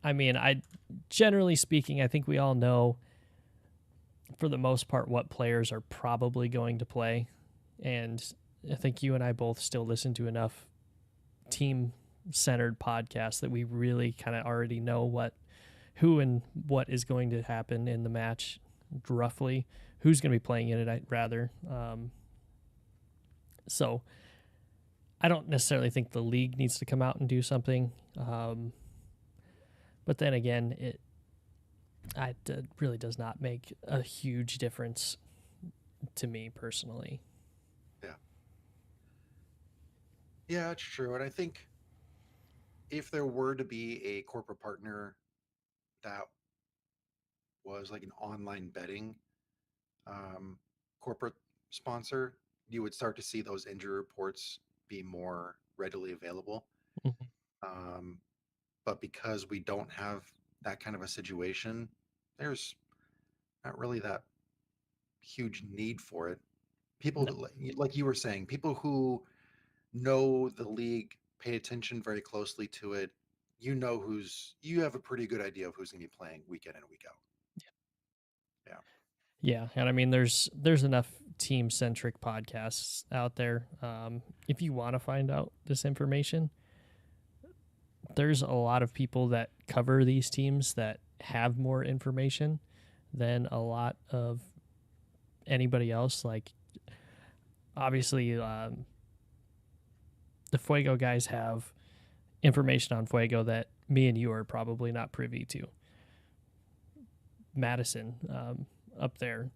Speaker 2: I mean, generally speaking, I think we all know for the most part what players are probably going to play. And I think you and I both still listen to enough team centered podcasts that we really kind of already know who and what is going to happen in the match, roughly who's going to be playing in it, I'd rather. So I don't necessarily think the league needs to come out and do something. But then again, it really does not make a huge difference to me personally.
Speaker 1: Yeah. Yeah, it's true. And I think if there were to be a corporate partner that was like an online betting um, corporate sponsor, you would start to see those injury reports be more readily available.
Speaker 2: Mm-hmm.
Speaker 1: Um, but because we don't have that kind of a situation, there's not really that huge need for it. People,
Speaker 2: No.
Speaker 1: like you were saying, people who know the league, pay attention very closely to it. You have a pretty good idea of who's going to be playing week in and week out. Yeah.
Speaker 2: Yeah, and I mean, there's enough team centric podcasts out there. If you want to find out this information, there's a lot of people that cover these teams that have more information than a lot of anybody else. Like, obviously, the Fuego guys have information on Fuego that me and you are probably not privy to. Madison, up there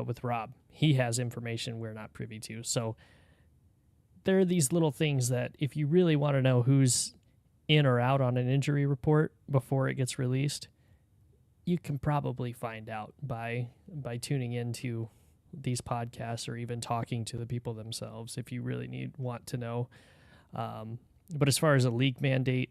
Speaker 2: with Rob, he has information we're not privy to. So there are these little things that if you really want to know who's in or out on an injury report before it gets released, you can probably find out by tuning into these podcasts or even talking to the people themselves if you really want to know. But as far as a league mandate,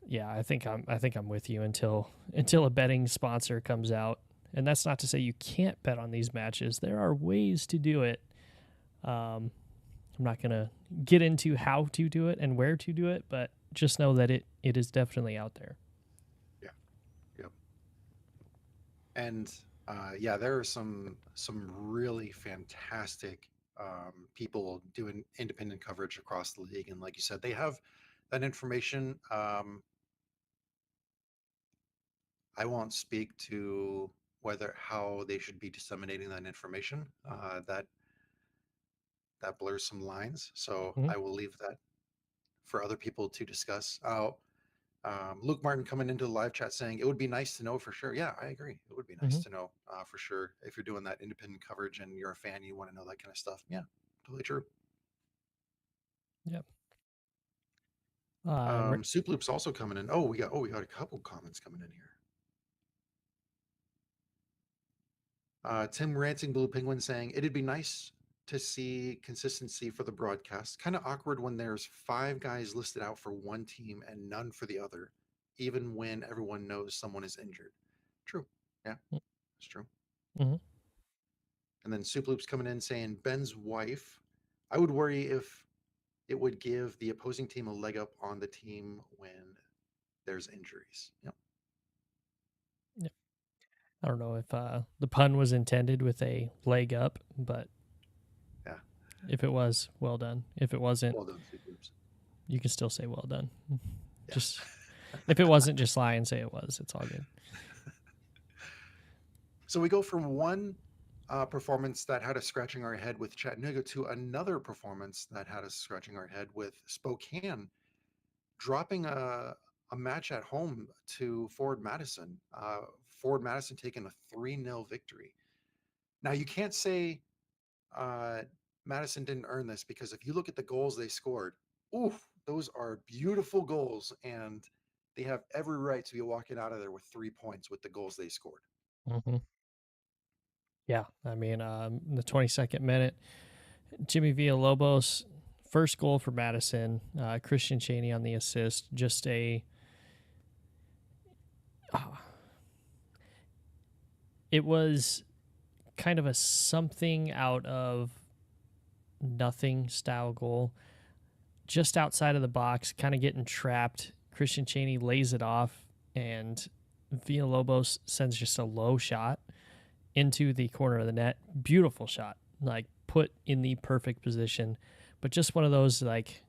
Speaker 2: yeah, I think I'm with you until a betting sponsor comes out. And that's not to say you can't bet on these matches. There are ways to do it. I'm not going to get into how to do it and where to do it, but just know that it is definitely out there.
Speaker 1: Yeah. Yep. And yeah, there are some really fantastic people doing independent coverage across the league, and like you said, they have that information. I won't speak to whether how they should be disseminating that information. That blurs some lines, so
Speaker 2: Mm-hmm.
Speaker 1: I will leave that for other people to discuss. Luke Martin coming into the live chat saying it would be nice to know for sure. Yeah, I agree. It would be nice
Speaker 2: Mm-hmm.
Speaker 1: to know for sure if you're doing that independent coverage and you're a fan, you want to know that kind of stuff. Yeah, totally true.
Speaker 2: Yep.
Speaker 1: Soup Loop's also coming in. We got a couple comments coming in here. Tim Ranting Blue Penguin saying it'd be nice to see consistency for the broadcast. Kind of awkward when there's 5 guys listed out for one team and none for the other, even when everyone knows someone is injured. True. Yeah, it's true.
Speaker 2: Mm-hmm.
Speaker 1: And then Soup Loop's coming in saying Ben's wife. I would worry if it would give the opposing team a leg up on the team when there's injuries. Yep.
Speaker 2: I don't know if the pun was intended with a leg up, but
Speaker 1: Yeah.
Speaker 2: if it was, well done. If it wasn't,
Speaker 1: Well done, Sweet Boobs.
Speaker 2: you can still say well done.
Speaker 1: Yeah.
Speaker 2: Just if it wasn't, just lie and say it was. It's all good.
Speaker 1: So we go from one performance that had us scratching our head with Chattanooga to another performance that had us scratching our head with Spokane dropping a match at home to Forward Madison. Forward Madison taking a 3-0 victory. Now, you can't say uh, Madison didn't earn this because if you look at the goals they scored, oof, those are beautiful goals. And they have every right to be walking out of there with 3 points with the goals they scored.
Speaker 2: Mm-hmm. Yeah, I mean, the 22nd minute, Jimmy Villalobos, first goal for Madison. Christian Cheney on the assist. Just a, it was kind of a something out of nothing style goal. Just outside of the box, kind of getting trapped. Christian Cheney lays it off, and Villalobos sends just a low shot into the corner of the net. Beautiful shot, like put in the perfect position. But just one of those, like,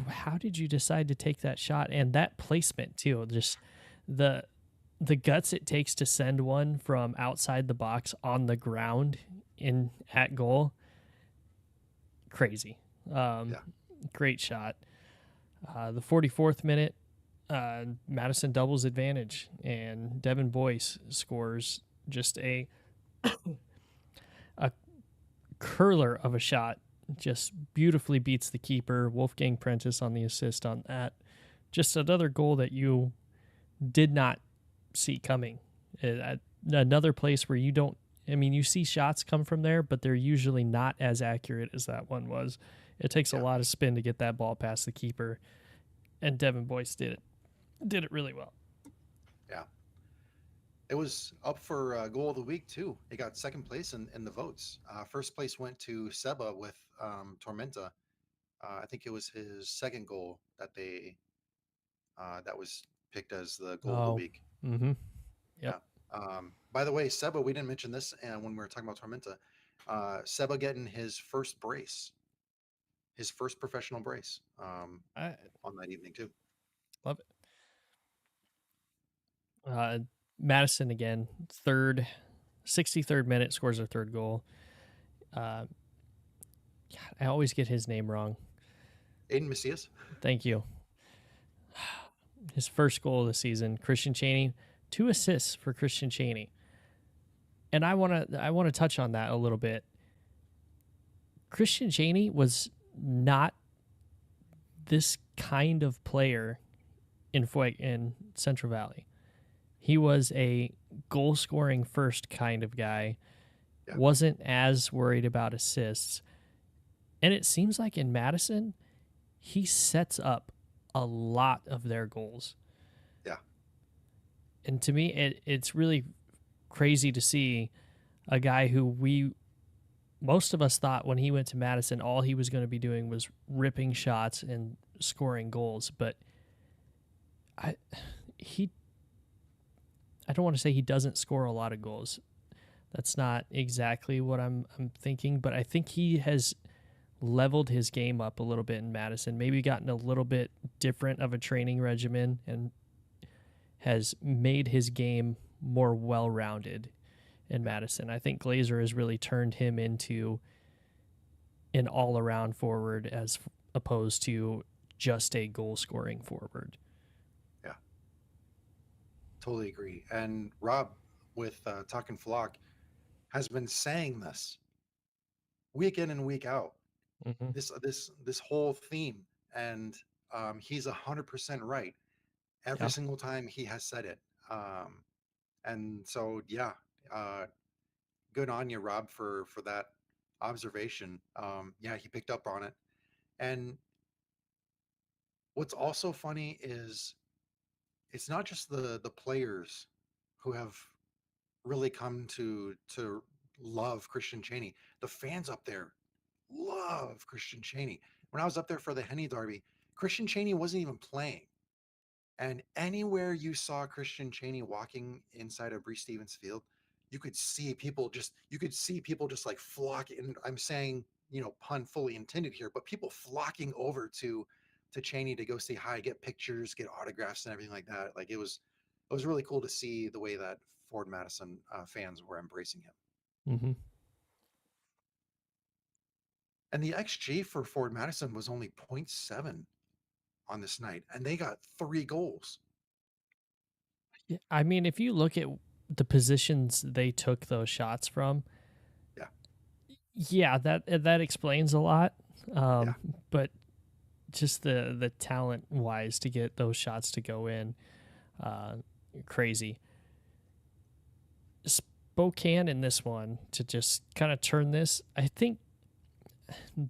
Speaker 2: how did you decide to take that shot? And that placement too, just the guts it takes to send one from outside the box on the ground in at goal. Crazy.
Speaker 1: Yeah.
Speaker 2: Great shot. The 44th minute, Madison doubles advantage, and Devin Boyce scores just a curler of a shot. Just beautifully beats the keeper. Wolfgang Prentice on the assist on that. Just another goal that you did not see coming. Another place where you don't, I mean, you see shots come from there, but they're usually not as accurate as that one was. It takes a
Speaker 1: Yeah.
Speaker 2: lot of spin to get that ball past the keeper, and Devin Boyce did it really well.
Speaker 1: Yeah. It was up for goal of the week too. It got second place in the votes. First place went to Seba with Tormenta. I think it was his second goal that was picked as the goal of the
Speaker 2: Oh,
Speaker 1: week.
Speaker 2: mm-hmm. Yep.
Speaker 1: Yeah. By the way, Seba, we didn't mention this, and when we were talking about Tormenta, Seba getting his first brace, his first professional brace
Speaker 2: I
Speaker 1: on that evening too.
Speaker 2: love it. Madison again, 63rd minute scores their third goal. Uh, I always get his name wrong.
Speaker 1: Aiden Macias.
Speaker 2: Thank you. His first goal of the season, Christian Cheney, 2 assists for Christian Cheney. And I want to touch on that a little bit. Christian Cheney was not this kind of player in Central Valley. He was a goal scoring first kind of guy.
Speaker 1: Yeah.
Speaker 2: Wasn't as worried about assists. And it seems like in Madison, he sets up a lot of their goals.
Speaker 1: Yeah.
Speaker 2: And to me, it's really crazy to see a guy who most of us thought when he went to Madison, all he was going to be doing was ripping shots and scoring goals. But I don't want to say he doesn't score a lot of goals. That's not exactly what I'm thinking, but I think he has leveled his game up a little bit in Madison, maybe gotten a little bit different of a training regimen, and has made his game more well-rounded in Madison. I think Glazer has really turned him into an all-around forward as opposed to just a goal-scoring forward.
Speaker 1: Yeah. Totally agree. And Rob, with Talking Flock, has been saying this week in and week out.
Speaker 2: Mm-hmm.
Speaker 1: This whole theme, and he's 100% right every
Speaker 2: Yeah.
Speaker 1: single time he has said it. And so, yeah, uh, good on you, Rob, for that observation. Yeah, he picked up on it. And what's also funny is it's not just the players who have really come to love Christian Cheney. The fans up there love Christian Cheney. When I was up there for the Henny Derby, Christian Cheney wasn't even playing. And anywhere you saw Christian Chaney walking inside of Bree Stevens Field, you could see people just like flock in. I'm saying, pun fully intended here, but people flocking over to Chaney to go say hi, get pictures, get autographs and everything like that. Like it was really cool to see the way that Ford Madison fans were embracing him.
Speaker 2: Mm-hmm.
Speaker 1: And the XG for Ford Madison was only zero point 0.7 on this night, and they got 3 goals.
Speaker 2: Yeah, I mean, if you look at the positions they took those shots from,
Speaker 1: Yeah,
Speaker 2: yeah, that explains a lot.
Speaker 1: yeah.
Speaker 2: Um, but just the talent wise to get those shots to go in, uh, crazy. Spokane in this one to just kind of turn this. I think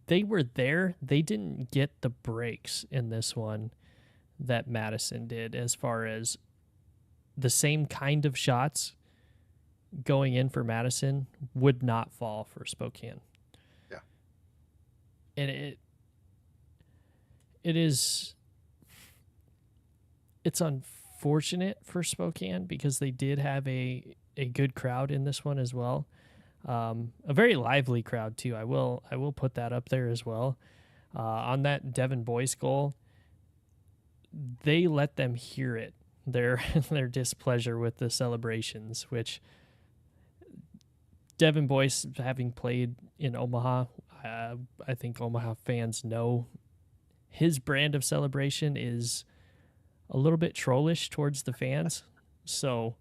Speaker 2: they were there. They didn't get the breaks in this one that Madison did, as far as the same kind of shots going in for Madison would not fall for Spokane.
Speaker 1: Yeah.
Speaker 2: And it is it's unfortunate for Spokane because they did have a good crowd in this one as well. A very lively crowd too. I will put that up there as well. On that Devin Boyce goal, they let them hear it. Their their displeasure with the celebrations, which Devin Boyce, having played in Omaha, I think Omaha fans know his brand of celebration is a little bit trollish towards the fans. So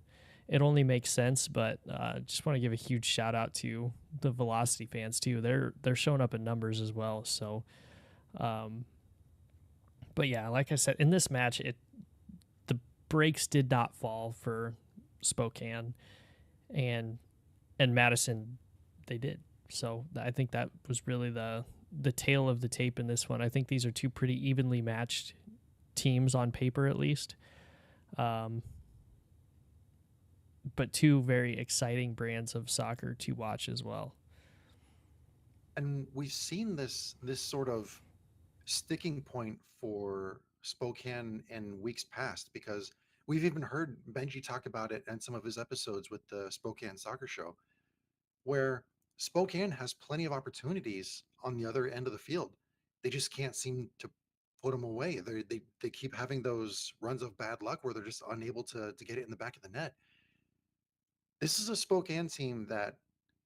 Speaker 2: it only makes sense. But just want to give a huge shout out to the Velocity fans too. They're showing up in numbers as well. So, um, but yeah, like I said, in this match, the breaks did not fall for Spokane, and Madison, they did. So I think that was really the tail of the tape in this one. I think these are two pretty evenly matched teams on paper, at least. But two very exciting brands of soccer to watch as well.
Speaker 1: And we've seen this sort of sticking point for Spokane in weeks past, because we've even heard Benji talk about it in some of his episodes with the Spokane Soccer Show, where Spokane has plenty of opportunities on the other end of the field. They just can't seem to put them away. They keep having those runs of bad luck where they're just unable to get it in the back of the net. This is a Spokane team that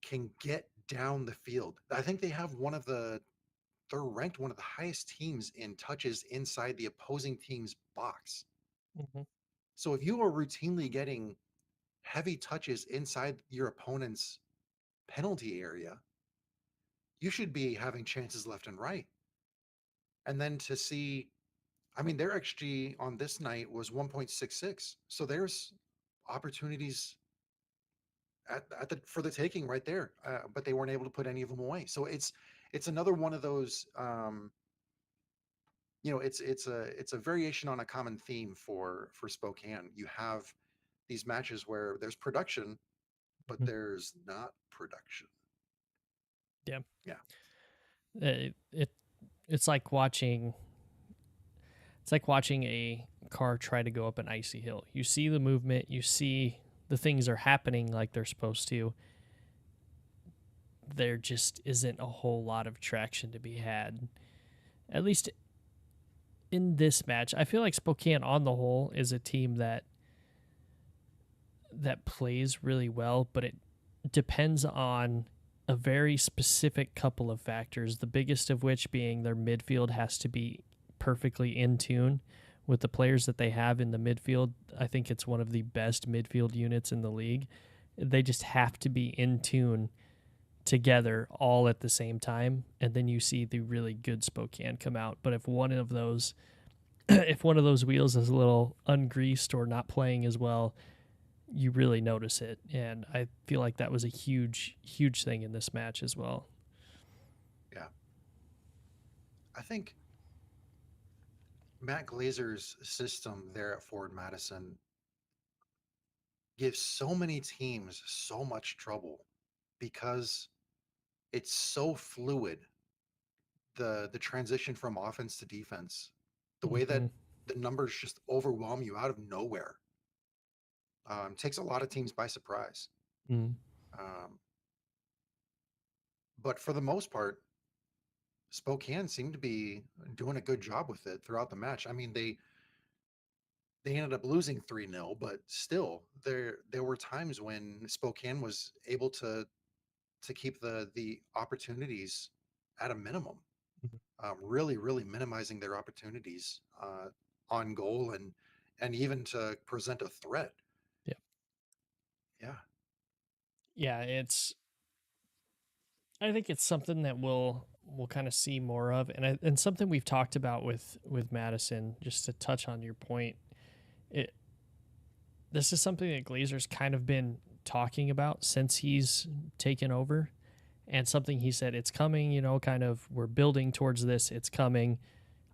Speaker 1: can get down the field. I think they're ranked one of the highest teams in touches inside the opposing team's box.
Speaker 2: Mm-hmm.
Speaker 1: So if you are routinely getting heavy touches inside your opponent's penalty area, you should be having chances left and right. And then to see, I mean, their XG on this night was 1.66. So there's opportunities at the for the taking right there, but they weren't able to put any of them away. So it's another one of those. It's a variation on a common theme for Spokane. You have these matches where there's production, but
Speaker 2: Mm-hmm.
Speaker 1: there's not production.
Speaker 2: Yeah.
Speaker 1: Yeah,
Speaker 2: It it's like watching a car try to go up an icy hill. You see the movement, you see the things are happening like they're supposed to. There just isn't a whole lot of traction to be had. At least in this match, I feel like Spokane on the whole is a team that plays really well, but it depends on a very specific couple of factors, the biggest of which being their midfield has to be perfectly in tune with the players that they have in the midfield. I think it's one of the best midfield units in the league. They just have to be in tune together all at the same time, and then you see the really good Spokane come out. But if one of those if one of those wheels is a little ungreased or not playing as well, you really notice it. And I feel like that was a huge thing in this match as well.
Speaker 1: yeah. I think Matt Glazer's system there at Ford Madison gives so many teams so much trouble because it's so fluid, the transition from offense to defense. The way that
Speaker 2: Mm-hmm.
Speaker 1: the numbers just overwhelm you out of nowhere. Takes a lot of teams by surprise.
Speaker 2: Mm.
Speaker 1: Um, but for the most part, Spokane seemed to be doing a good job with it throughout the match. I mean, they ended up losing 3-0, but still there were times when Spokane was able to keep the opportunities at a minimum.
Speaker 2: Mhm.
Speaker 1: Really minimizing their opportunities on goal and even to present a threat.
Speaker 2: Yeah.
Speaker 1: Yeah.
Speaker 2: Yeah, I think it's something that we'll kind of see more of, and something we've talked about with Madison. Just to touch on your point, it this is something that Glazer's kind of been talking about since he's taken over, and something he said it's coming. Kind of we're building towards this. It's coming.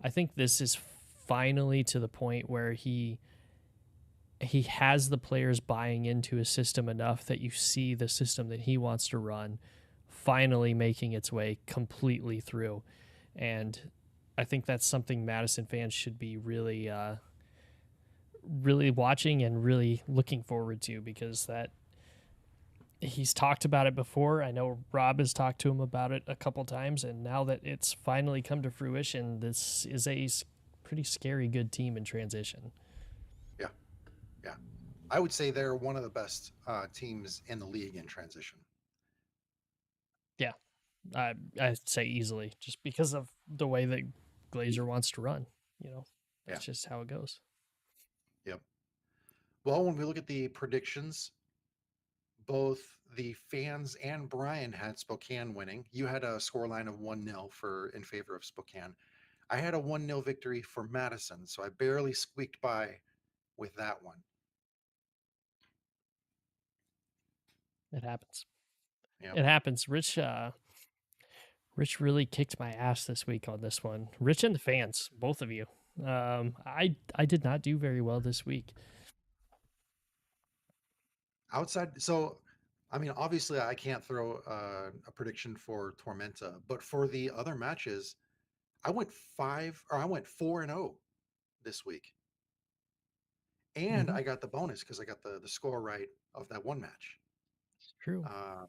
Speaker 2: I think this is finally to the point where he has the players buying into his system enough that you see the system that he wants to run finally making its way completely through. And I think that's something Madison fans should be really watching and really looking forward to, because that he's talked about it before. I know Rob has talked to him about it a couple times, and now that it's finally come to fruition, this is a pretty scary good team in transition.
Speaker 1: Yeah. Yeah. I would say they're one of the best teams in the league in transition.
Speaker 2: Yeah, I'd say easily, just because of the way that Glazer wants to run.
Speaker 1: Yeah.
Speaker 2: That's just how it goes.
Speaker 1: Yep. Well, when we look at the predictions, both the fans and Brian had Spokane winning. You had a scoreline of 1-0 for in favor of Spokane. I had a 1-0 victory for Madison, so I barely squeaked by with that one.
Speaker 2: It happens.
Speaker 1: Yep.
Speaker 2: It happens. Rich really kicked my ass this week on this one. Rich and the fans, both of you. I did not do very well this week.
Speaker 1: Outside, so I mean, obviously, I can't throw a prediction for Tormenta, but for the other matches, I went 4-0 this week, and
Speaker 2: Mm-hmm.
Speaker 1: I got the bonus because I got the score right of that one match.
Speaker 2: It's true.
Speaker 1: Um,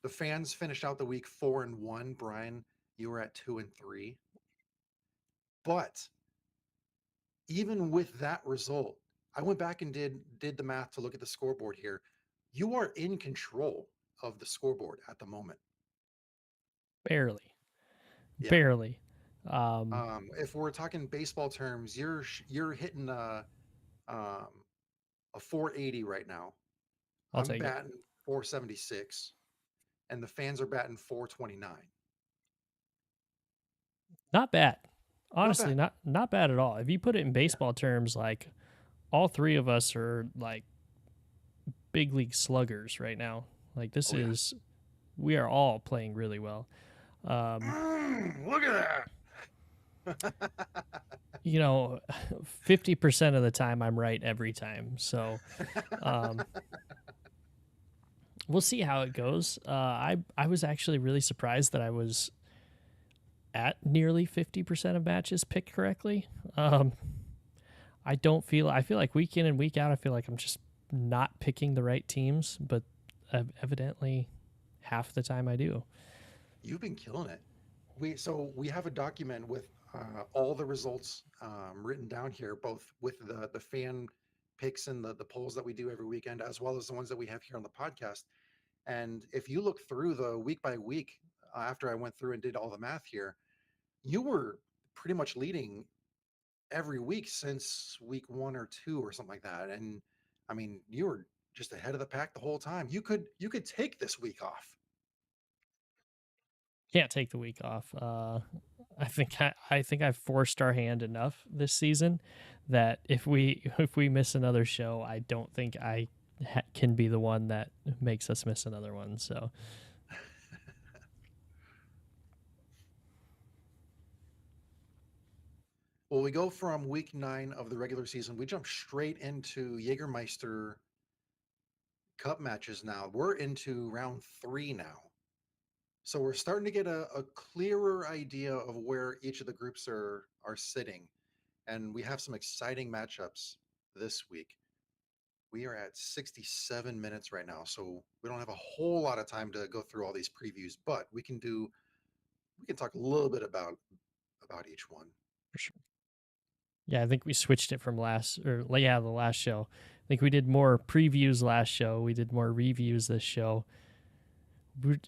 Speaker 1: the fans finished out the week 4-1. Brian, you were at 2-3, but even with that result, I went back and did the math to look at the scoreboard here. You are in control of the scoreboard at the moment.
Speaker 2: Barely,
Speaker 1: Yeah.
Speaker 2: barely. Um,
Speaker 1: If we're talking baseball terms, you're hitting um, a 480 right now.
Speaker 2: I'll
Speaker 1: I'm
Speaker 2: take it.
Speaker 1: batting 476, and the fans are batting 429.
Speaker 2: Not bad.
Speaker 1: Not
Speaker 2: Honestly,
Speaker 1: bad.
Speaker 2: not bad at all. If you put it in
Speaker 1: Yeah.
Speaker 2: baseball terms, like all three of us are like big league sluggers right now. Like this
Speaker 1: Oh yeah.
Speaker 2: is we are all playing really well. Um,
Speaker 1: Look at that.
Speaker 2: 50% of the time I'm right every time. So um, we'll see how it goes. I was actually really surprised that I was at nearly 50% of matches picked correctly. I feel like week in and week out, I feel like I'm just not picking the right teams, but evidently half the time I do.
Speaker 1: You've been killing it. We have a document with all the results written down here, both with the fan picks and the polls that we do every weekend, as well as the ones that we have here on the podcast. And if you look through the week by week, after I went through and did all the math here, you were pretty much leading every week since week 1 or 2 or something like that. And I mean, you were just ahead of the pack the whole time. You could take this week off.
Speaker 2: Can't take the week off. I think I've forced our hand enough this season that if we miss another show, I don't think I can be the one that makes us miss another one. So
Speaker 1: Well, we go from week 9 of the regular season. We jump straight into Jagermeister Cup matches now. We're into round 3 now. So we're starting to get a clearer idea of where each of the groups are sitting. and we have some exciting matchups this week. We are at 67 minutes right now, so we don't have a whole lot of time to go through all these previews, but we can talk a little bit about each one.
Speaker 2: For sure. Yeah, I think we switched it from the last show. I think we did more previews last show. We did more reviews this show.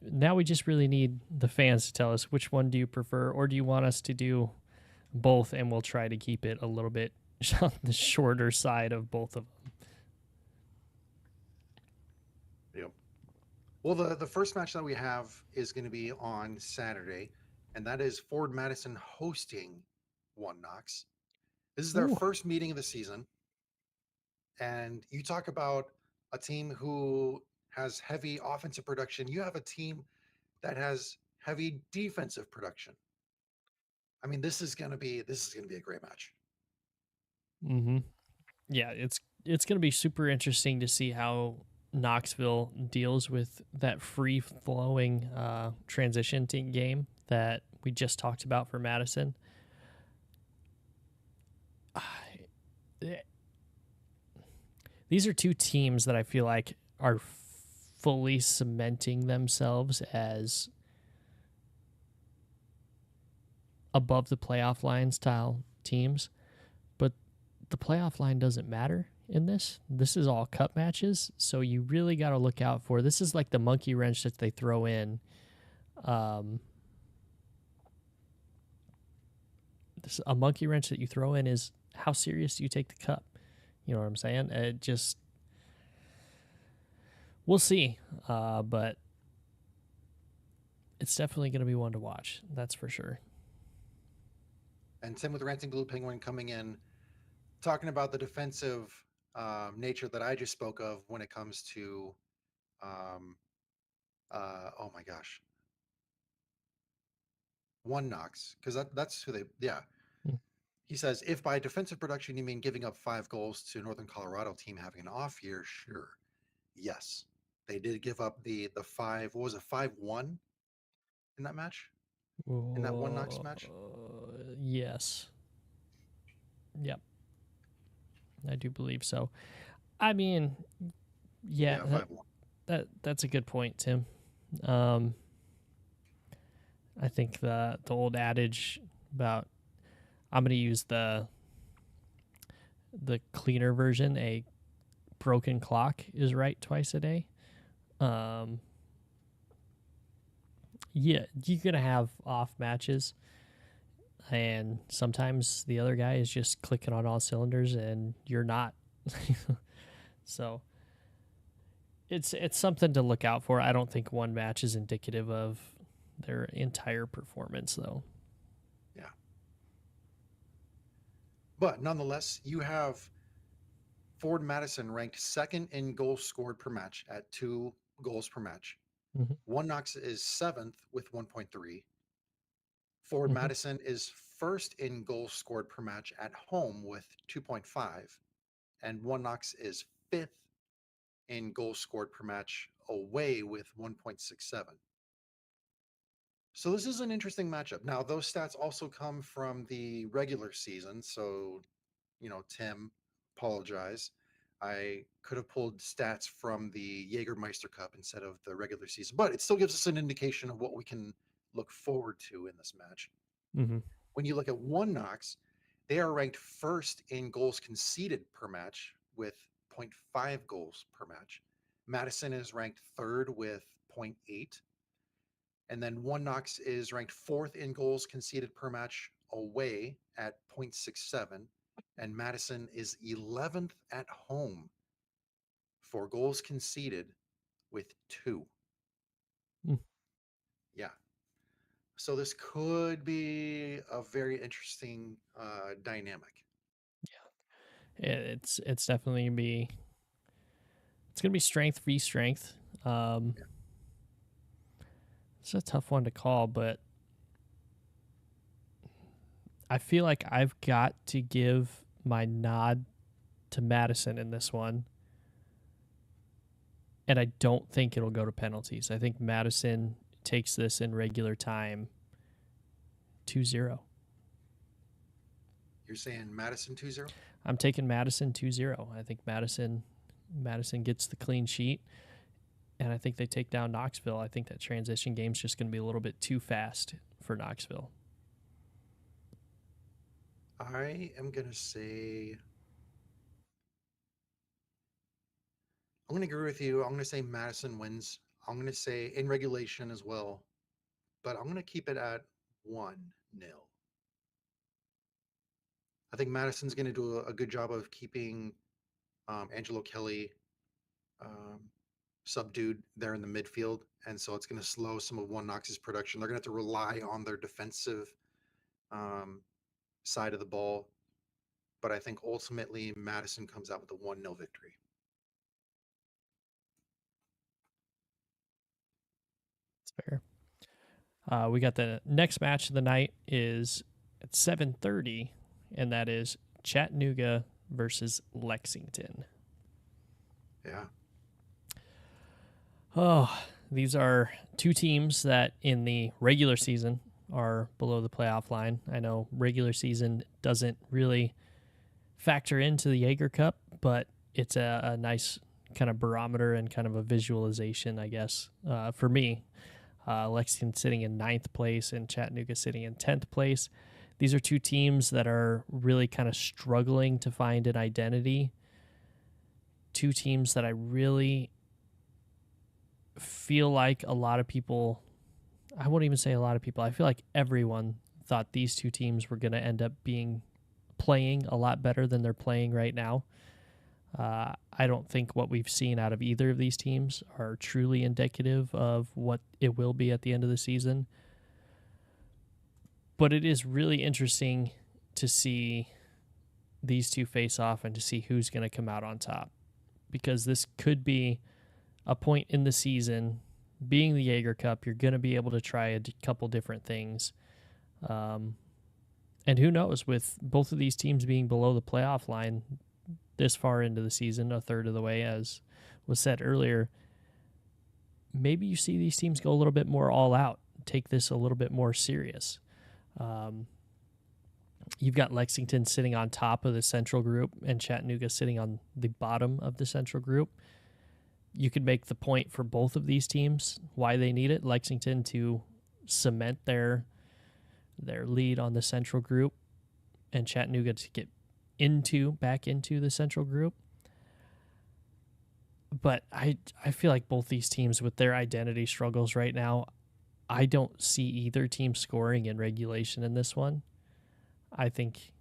Speaker 2: Now we just really need the fans to tell us which one do you prefer, or do you want us to do both, and we'll try to keep it a little bit on the shorter side of both of them.
Speaker 1: Yep. Well, the first match that we have is going to be on Saturday, and that is Ford Madison hosting One Knox. This is their
Speaker 2: Ooh.
Speaker 1: first meeting of the season, and you talk about a team who has heavy offensive production. You have a team that has heavy defensive production. I mean, this is going to be a great match.
Speaker 2: Mm-hmm. Yeah, it's going to be super interesting to see how Knoxville deals with that free flowing transition team game that we just talked about for Madison. These are two teams that I feel like are fully cementing themselves as above the playoff line style teams, but the playoff line doesn't matter in this. This is all cup matches, so you really got to look out for. This is like the monkey wrench that they throw in. A monkey wrench that you throw in is how serious do you take the cup? You know what I'm saying? It just, we'll see, but it's definitely going to be one to watch. That's for sure.
Speaker 1: And same with Ranting Blue Penguin coming in, talking about the defensive nature that I just spoke of when it comes to, um, oh my gosh, One Knox, because that's who they, yeah.
Speaker 2: Mm.
Speaker 1: He says, if by defensive production you mean giving up 5 goals to Northern Colorado team having an off year, sure. Yes. They did give up the five, what was it, 5-1 in that match? In that One Knox match?
Speaker 2: Yes. Yep. I do believe so. I mean, yeah,
Speaker 1: Yeah, 5-1.
Speaker 2: that's a good point, Tim. I think the old adage about, I'm going to use the cleaner version, a broken clock is right twice a day. Yeah, you're going to have off matches, and sometimes the other guy is just clicking on all cylinders and you're not. So it's something to look out for. I don't think one match is indicative of their entire performance, though.
Speaker 1: Yeah. But nonetheless, you have Ford Madison ranked second in goals scored per match at 2 goals per match.
Speaker 2: Mm-hmm.
Speaker 1: One Knox is seventh with 1.3. Ford
Speaker 2: Mm-hmm.
Speaker 1: Madison is first in goals scored per match at home with 2.5. And One Knox is fifth in goals scored per match away with 1.67. So this is an interesting matchup. Now, those stats also come from the regular season. So, Tim, apologize. I could have pulled stats from the Jagermeister Cup instead of the regular season, but it still gives us an indication of what we can look forward to in this match.
Speaker 2: Mm-hmm.
Speaker 1: When you look at One Knox, they are ranked first in goals conceded per match with 0.5 goals per match. Madison is ranked third with 0.8. And then One Knox is ranked fourth in goals conceded per match away at 0.67. And Madison is 11th at home for goals conceded with 2.
Speaker 2: Mm.
Speaker 1: Yeah. So this could be a very interesting dynamic.
Speaker 2: It's definitely gonna be strength v strength.
Speaker 1: Yeah.
Speaker 2: It's a tough one to call, but I feel like I've got to give my nod to Madison in this one. And I don't think it'll go to penalties. I think Madison takes this in regular time 2-0.
Speaker 1: You're saying Madison 2-0?
Speaker 2: I'm taking Madison 2-0. I think Madison gets the clean sheet, and I think they take down Knoxville. I think that transition game's just going to be a little bit too fast for Knoxville.
Speaker 1: I am going to say, I'm going to agree with you. I'm going to say Madison wins. I'm going to say in regulation as well, but I'm going to keep it at 1-0. I think Madison's going to do a good job of keeping Angelo Kelly um, subdued there in the midfield. And so it's going to slow some of One Knox's production. They're going to have to rely on their defensive um, side of the ball. But I think ultimately Madison comes out with a 1-0 victory.
Speaker 2: It's fair. We got the next match of the night is at 7:30, and that is Chattanooga versus Lexington.
Speaker 1: Yeah.
Speaker 2: Oh, these are two teams that in the regular season are below the playoff line. I know regular season doesn't really factor into the Jaeger Cup, but it's a nice kind of barometer and kind of a visualization, I guess, for me. Lexington sitting in 9th place and Chattanooga sitting in 10th place. These are two teams that are really kind of struggling to find an identity. Two teams that I really feel like a lot of people, I won't even say a lot of people, I feel like everyone thought these two teams were going to end up playing a lot better than they're playing right now. I don't think what we've seen out of either of these teams are truly indicative of what it will be at the end of the season. But it is really interesting to see these two face off and to see who's going to come out on top, because this could be a point in the season. Being the Jaeger Cup, you're going to be able to try a couple different things. And who knows, with both of these teams being below the playoff line this far into the season, a third of the way, as was said earlier, maybe you see these teams go a little bit more all out, take this a little bit more serious. You've got Lexington sitting on top of the Central Group and Chattanooga sitting on the bottom of the Central Group. You could make the point for both of these teams why they need it. Lexington to cement their lead on the Central Group, and Chattanooga to get back into the Central Group. But I feel like both these teams with their identity struggles right now, I don't see either team scoring in regulation in this one. I think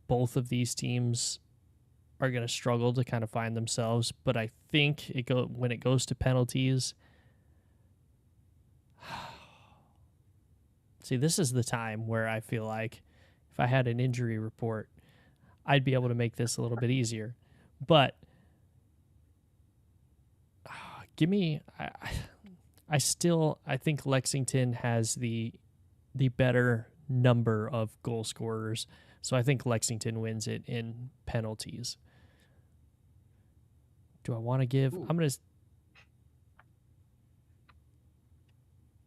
Speaker 2: both of these teams are going to struggle to kind of find themselves, but I think when it goes to penalties, see, this is the time where I feel like if I had an injury report, I'd be able to make this a little bit easier. But give me, I think Lexington has the better number of goal scorers, so I think Lexington wins it in penalties. Do I want to give?
Speaker 1: Ooh.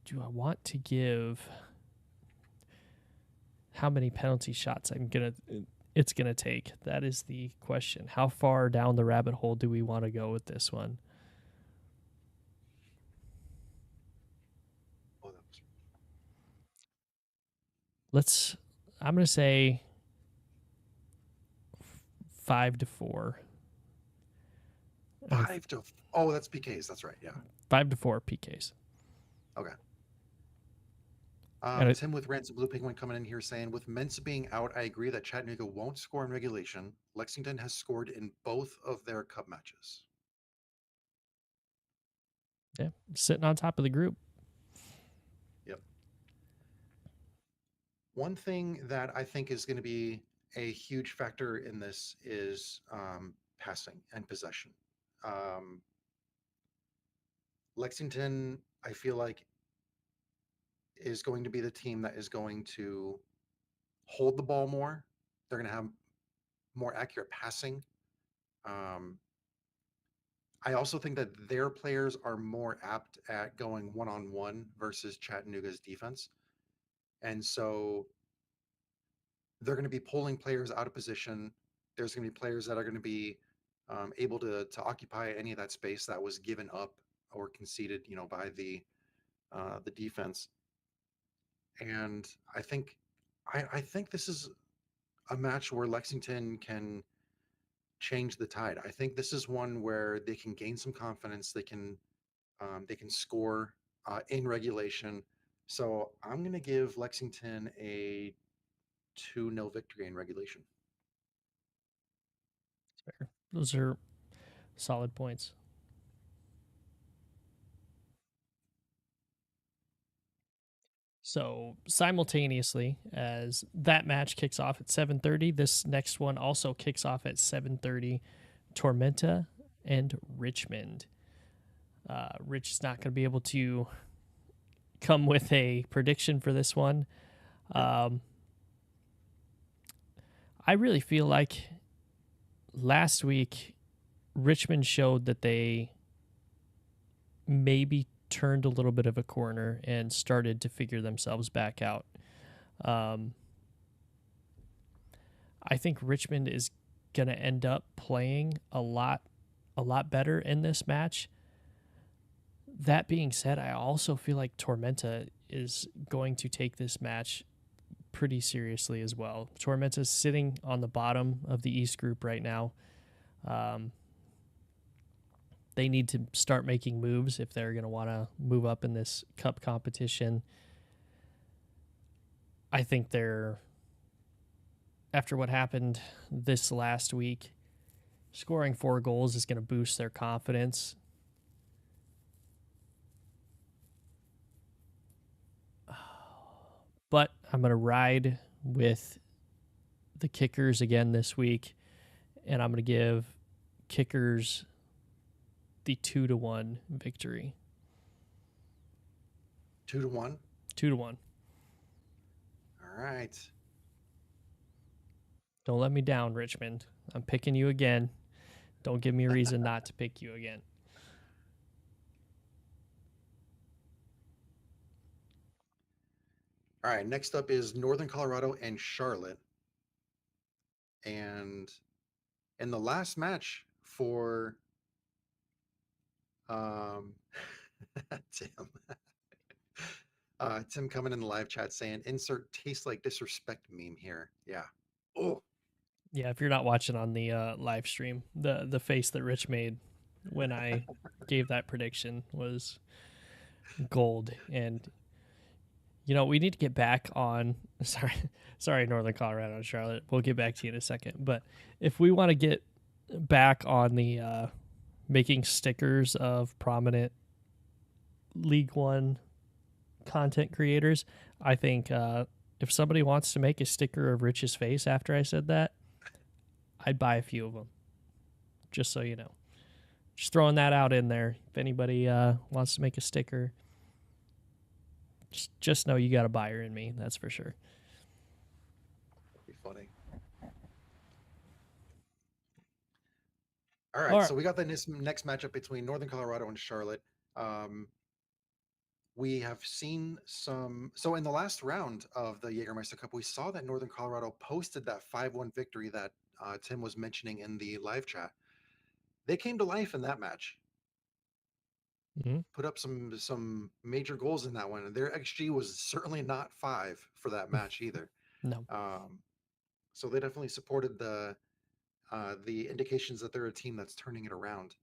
Speaker 2: Do I want to give? How many penalty shots it's gonna take? That is the question. How far down the rabbit hole do we want to go with this one? I'm gonna say 5-4.
Speaker 1: 5 to, oh, that's PKs. That's right. Yeah.
Speaker 2: 5-4 PKs.
Speaker 1: Okay. Tim with Ransom Blue Penguin coming in here saying, with Mensah being out, I agree that Chattanooga won't score in regulation. Lexington has scored in both of their cup matches.
Speaker 2: Yeah, sitting on top of the group.
Speaker 1: Yep. One thing that I think is going to be a huge factor in this is passing and possession. Lexington, I feel like, is going to be the team that is going to hold the ball more. They're going to have more accurate passing. I also think that their players are more apt at going one-on-one versus Chattanooga's defense. And so they're going to be pulling players out of position. There's going to be players that are going to be able to occupy any of that space that was given up or conceded, by the defense. And I think this is a match where Lexington can change the tide. I think this is one where they can gain some confidence. They can score in regulation. So I'm going to give Lexington a 2-0 victory in regulation.
Speaker 2: Fair. Those are solid points. So simultaneously, as that match kicks off at 7:30, this next one also kicks off at 7:30. Tormenta and Richmond. Rich is not going to be able to come with a prediction for this one. I really feel like last week Richmond showed that they maybe turned a little bit of a corner and started to figure themselves back out. I think Richmond is going to end up playing a lot better in this match. That being said, I also feel like Tormenta is going to take this match pretty seriously as well. Tormenta's sitting on the bottom of the East group right now. They need to start making moves if they're going to want to move up in this cup competition. I think after what happened this last week, scoring 4 goals is going to boost their confidence. But I'm going to ride with the Kickers again this week, and I'm going to give Kickers the 2-1 victory.
Speaker 1: 2-1?
Speaker 2: 2-1.
Speaker 1: All right.
Speaker 2: Don't let me down, Richmond. I'm picking you again. Don't give me a reason not to pick you again.
Speaker 1: All right. Next up is Northern Colorado and Charlotte. And in the last match for Tim. Tim coming in the live chat saying, insert tastes like disrespect meme here. Yeah. Oh,
Speaker 2: Yeah, if you're not watching on the live stream, the face that Rich made when I gave that prediction was gold. And we need to get back on. Sorry, Northern Colorado and Charlotte. We'll get back to you in a second. But if we want to get back on the making stickers of prominent League One content creators, I think if somebody wants to make a sticker of Rich's face after I said that, I'd buy a few of them. Just so you know. Just throwing that out in there. If anybody wants to make a sticker, just know you got a buyer in me. That's for sure.
Speaker 1: that'd be funny. All right. So we got the next matchup between Northern Colorado and Charlotte. We have seen some. So in the last round of the Jagermeister Cup, we saw that Northern Colorado posted that 5-1 victory that Tim was mentioning in the live chat. They came to life in that match.
Speaker 2: Mm-hmm.
Speaker 1: Put up some major goals in that one. And their XG was certainly not 5 for that match either.
Speaker 2: No.
Speaker 1: So they definitely supported the indications that they're a team that's turning it around.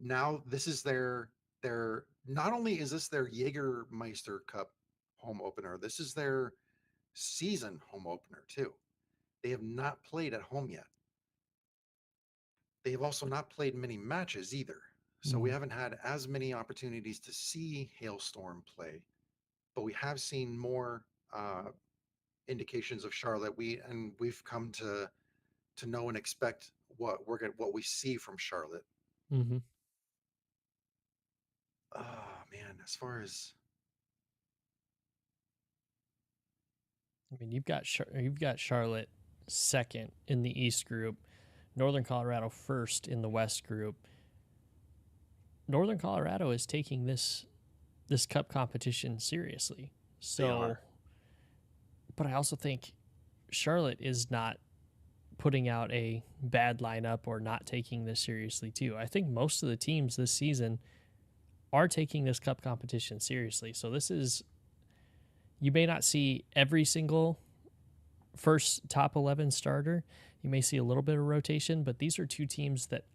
Speaker 1: Now this is their not only is this their Jagermeister Cup home opener, this is their season home opener too. They have not played at home yet. They have also not played many matches either. So we haven't had as many opportunities to see Hailstorm play, but we have seen more indications of Charlotte. We've come to know and expect what we see from Charlotte.
Speaker 2: Mm-hmm.
Speaker 1: Oh man, as far as
Speaker 2: you've got Charlotte second in the East group, Northern Colorado first in the West group. Northern Colorado is taking this cup competition seriously. So But I also think Charlotte is not putting out a bad lineup or not taking this seriously too. I think most of the teams this season are taking this cup competition seriously. So this is, you may not see every single first top 11 starter. You may see a little bit of rotation, but these are two teams that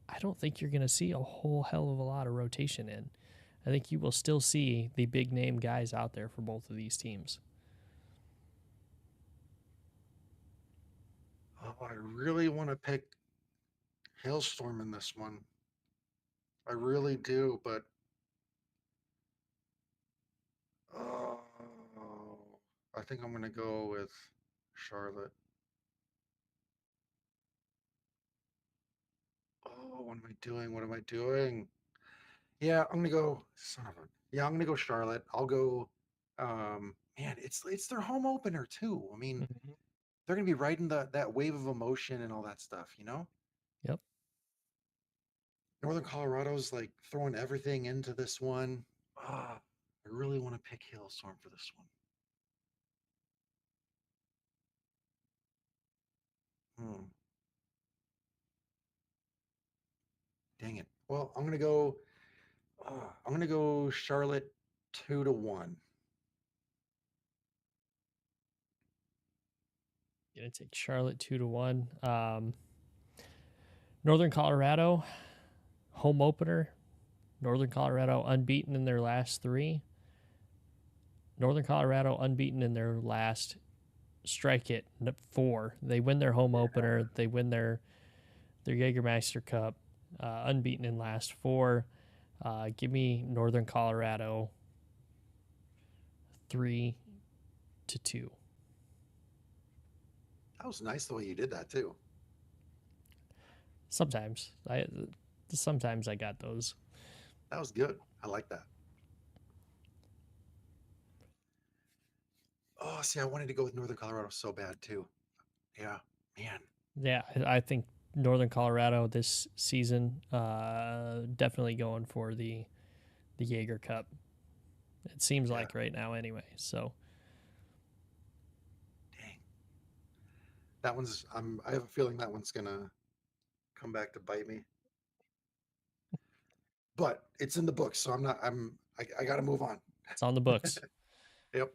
Speaker 2: I don't think you're going to see a whole hell of a lot of rotation in. I think you will still see the big name guys out there for both of these teams.
Speaker 1: Oh, I really want to pick Hailstorm in this one. I really do, but oh, I think I'm going to go with Charlotte. Oh, what am I doing? What am I doing? Yeah, I'm gonna go. Son of a. Yeah, I'm gonna go Charlotte. I'll go. Man, it's their home opener too. I mean,
Speaker 2: Mm-hmm.
Speaker 1: they're gonna be riding that wave of emotion and all that stuff.
Speaker 2: Yep.
Speaker 1: Northern Colorado's like throwing everything into this one. Ah, I really want to pick Hailstorm for this one. Hmm. Dang it. Well, I'm gonna go. I'm gonna go Charlotte 2-1.
Speaker 2: Gonna take Charlotte 2-1. Northern Colorado home opener. Northern Colorado unbeaten in their last 3. Northern Colorado unbeaten in their last strike it 4. They win their home opener. They win their Jagermeister Cup, unbeaten in last 4. Give me Northern Colorado 3-2.
Speaker 1: That was nice the way you did that too.
Speaker 2: Sometimes I got those.
Speaker 1: That was good. I like that. Oh, see, I wanted to go with Northern Colorado so bad too. Yeah, man.
Speaker 2: Yeah, I think Northern Colorado this season definitely going for the Jaeger Cup. It seems
Speaker 1: Yeah.
Speaker 2: like right now anyway. So
Speaker 1: Dang. That one's I have a feeling that one's gonna come back to bite me. But it's in the books, so I gotta move on.
Speaker 2: it's on the books.
Speaker 1: Yep.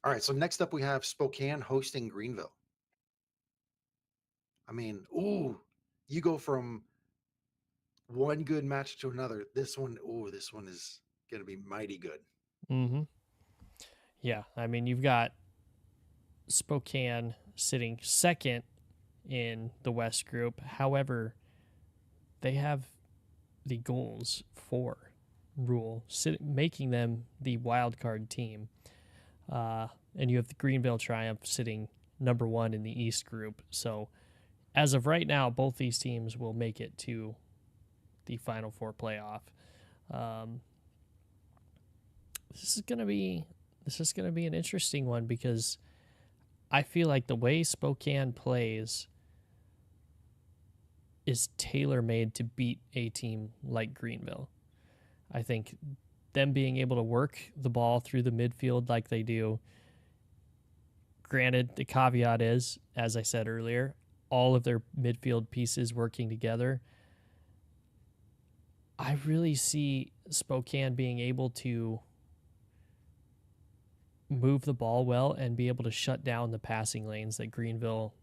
Speaker 1: All right. So next up we have Spokane hosting Greenville. I mean, ooh, you go from one good match to another. This one is gonna be mighty good.
Speaker 2: Mm-hmm. Yeah, I mean you've got Spokane sitting second in the West Group. However, they have the goals for rule, making them the wild card team. And you have the Greenville Triumph sitting number 1 in the East Group. So as of right now, both these teams will make it to the Final Four playoff. This is gonna be an interesting one because I feel like the way Spokane plays is tailor made to beat a team like Greenville. I think them being able to work the ball through the midfield like they do. Granted, the caveat is, as I said earlier, all of their midfield pieces working together. I really see Spokane being able to move the ball well and be able to shut down the passing lanes that Greenville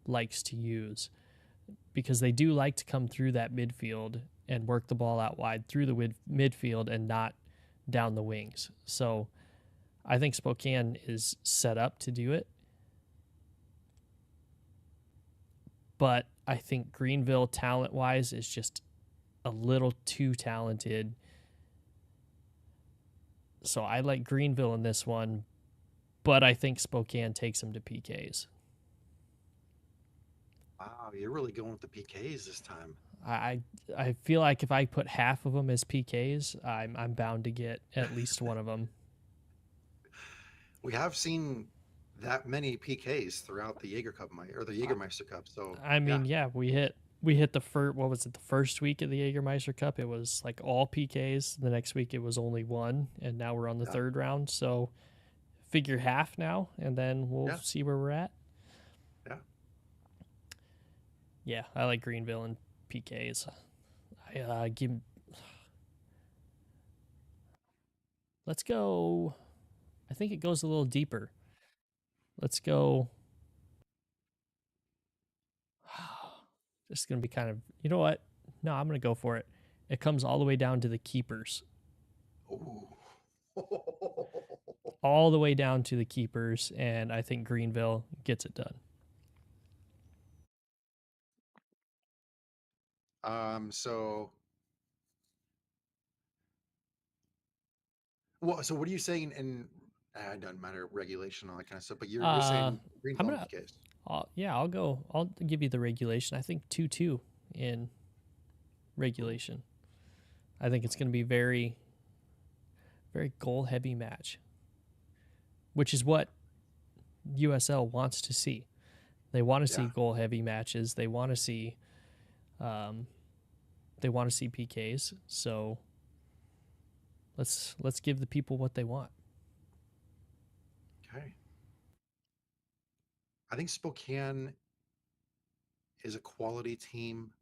Speaker 2: likes to use, because they do like to come through that midfield and work the ball out wide through the midfield and not down the wings. So I think Spokane is set up to do it. But I think Greenville, talent-wise, is just a little too talented. So I like Greenville in this one, but I think Spokane takes them to PKs.
Speaker 1: Wow, you're really going with the PKs this time.
Speaker 2: I feel like if I put half of them as PKs, I'm bound to get at least one of them.
Speaker 1: We have seen that many PKs throughout the Jaeger Cup or the Jagermeister Cup. So
Speaker 2: I mean, yeah, we hit the first, what was it, the first week of the Jagermeister Cup? It was like all PKs. The next week it was only one, and now we're on the third round. So figure half now, and then we'll
Speaker 1: Yeah,
Speaker 2: see where we're at.
Speaker 1: yeah.
Speaker 2: Yeah, I like Greenville and PKs. I give. Let's go. I think it goes a little deeper. Let's go. This is gonna be kind of. You know what? No, I'm gonna go for it. It comes all the way down to the keepers.
Speaker 1: Ooh.
Speaker 2: All the way down to the keepers, and I think Greenville gets it done.
Speaker 1: So so what are you saying in it doesn't matter regulation, all that kind of stuff, but you're
Speaker 2: Uh,
Speaker 1: saying
Speaker 2: I'm
Speaker 1: Greenville and
Speaker 2: gonna.
Speaker 1: PKs.
Speaker 2: Yeah, I'll go. I'll give you the regulation. I think 2-2 in
Speaker 1: Ooh.
Speaker 2: regulation. I think it's gonna be very, very goal heavy match, which is what USL wants to see. They want to see
Speaker 1: Yeah.
Speaker 2: goal heavy matches. They want to see, um, PKs. So let's give the people what they want.
Speaker 1: Okay. I think Spokane is a quality team.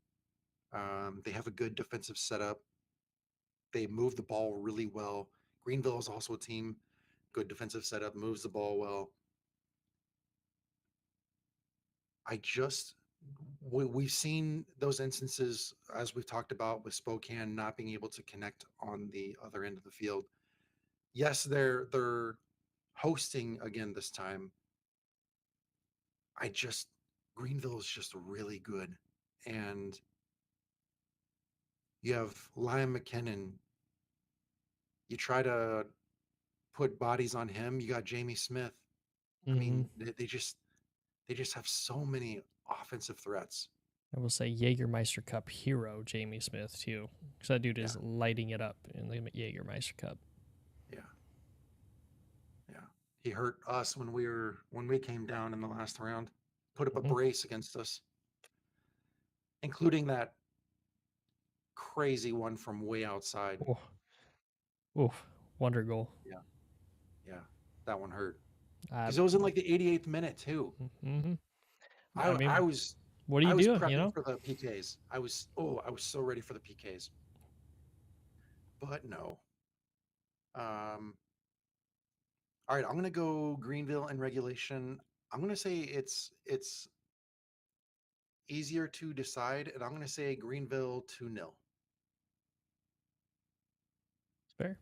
Speaker 1: They have a good defensive setup. They move the ball really well. Greenville is also a team, good defensive setup, moves the ball well. I just we've seen those instances as we've talked about with Spokane not being able to connect on the other end of the field. Yes, they're hosting again this time. I just Greenville is just really good, and you have Liam McKinnon. You try to put bodies on him. You got Jamie Smith. I
Speaker 2: Mm-hmm.
Speaker 1: mean, they just have so many offensive threats.
Speaker 2: I will say Jagermeister Cup hero Jamie Smith too, because that dude
Speaker 1: Yeah,
Speaker 2: is lighting it up in the Jagermeister Cup.
Speaker 1: yeah, yeah. He hurt us when we came down in the last round. Put up a
Speaker 2: Mm-hmm.
Speaker 1: brace against us, including that crazy one from way outside.
Speaker 2: Oh, oof, wonder goal.
Speaker 1: Yeah, yeah, that one hurt
Speaker 2: Uh,
Speaker 1: because it was in like the 88th minute too.
Speaker 2: mm-hmm.
Speaker 1: I
Speaker 2: I
Speaker 1: I
Speaker 2: mean,
Speaker 1: was
Speaker 2: what do
Speaker 1: I
Speaker 2: you
Speaker 1: was
Speaker 2: do? You
Speaker 1: prepping
Speaker 2: know,
Speaker 1: for the PKs. I was so ready for the PKs, but no. Um, all right, I'm gonna go Greenville in regulation. I'm gonna say it's easier to decide, and I'm gonna say Greenville 2-0.
Speaker 2: it's fair.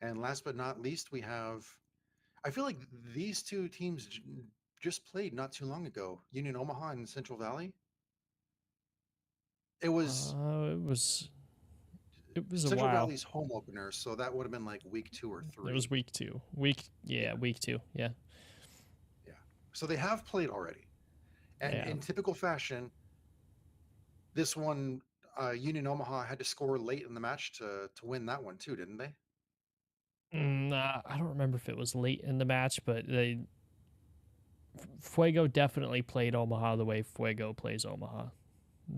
Speaker 1: And last but not least, we have. I feel like these two teams just played not too long ago. Union Omaha and Central Valley. It was
Speaker 2: It was a
Speaker 1: Central
Speaker 2: while.
Speaker 1: Valley's home opener, so that would have been like week 2 or 3.
Speaker 2: It was week 2.
Speaker 1: Yeah,
Speaker 2: Week 2. Yeah,
Speaker 1: yeah. So they have played already, and
Speaker 2: yeah.
Speaker 1: in typical fashion, this one Union Omaha had to score late in the match to win that one too, didn't they?
Speaker 2: I don't remember if it was late in the match, but Fuego definitely played Omaha the way Fuego plays Omaha.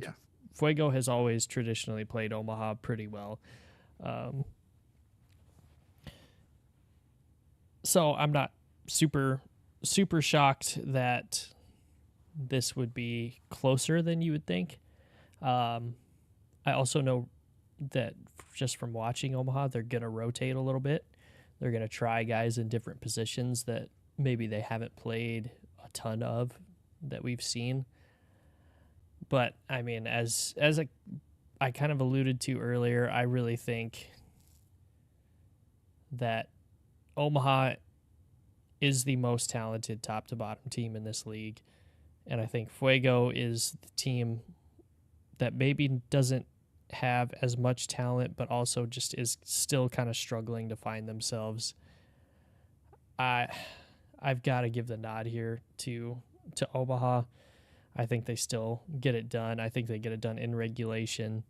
Speaker 1: Yeah.
Speaker 2: Fuego has always traditionally played Omaha pretty well. Um, so I'm not super shocked that this would be closer than you would think. Um, I also know that just from watching Omaha, they're going to rotate a little bit. They're going to try guys in different positions that maybe they haven't played a ton of that we've seen. But I mean, I kind of alluded to earlier, I really think that Omaha is the most talented top to bottom team in this league. And I think Fuego is the team that maybe doesn't have as much talent, but also just is still kind of struggling to find themselves. I I've got to give the nod here to Omaha. I think they still get it done. I think they get it done in regulation,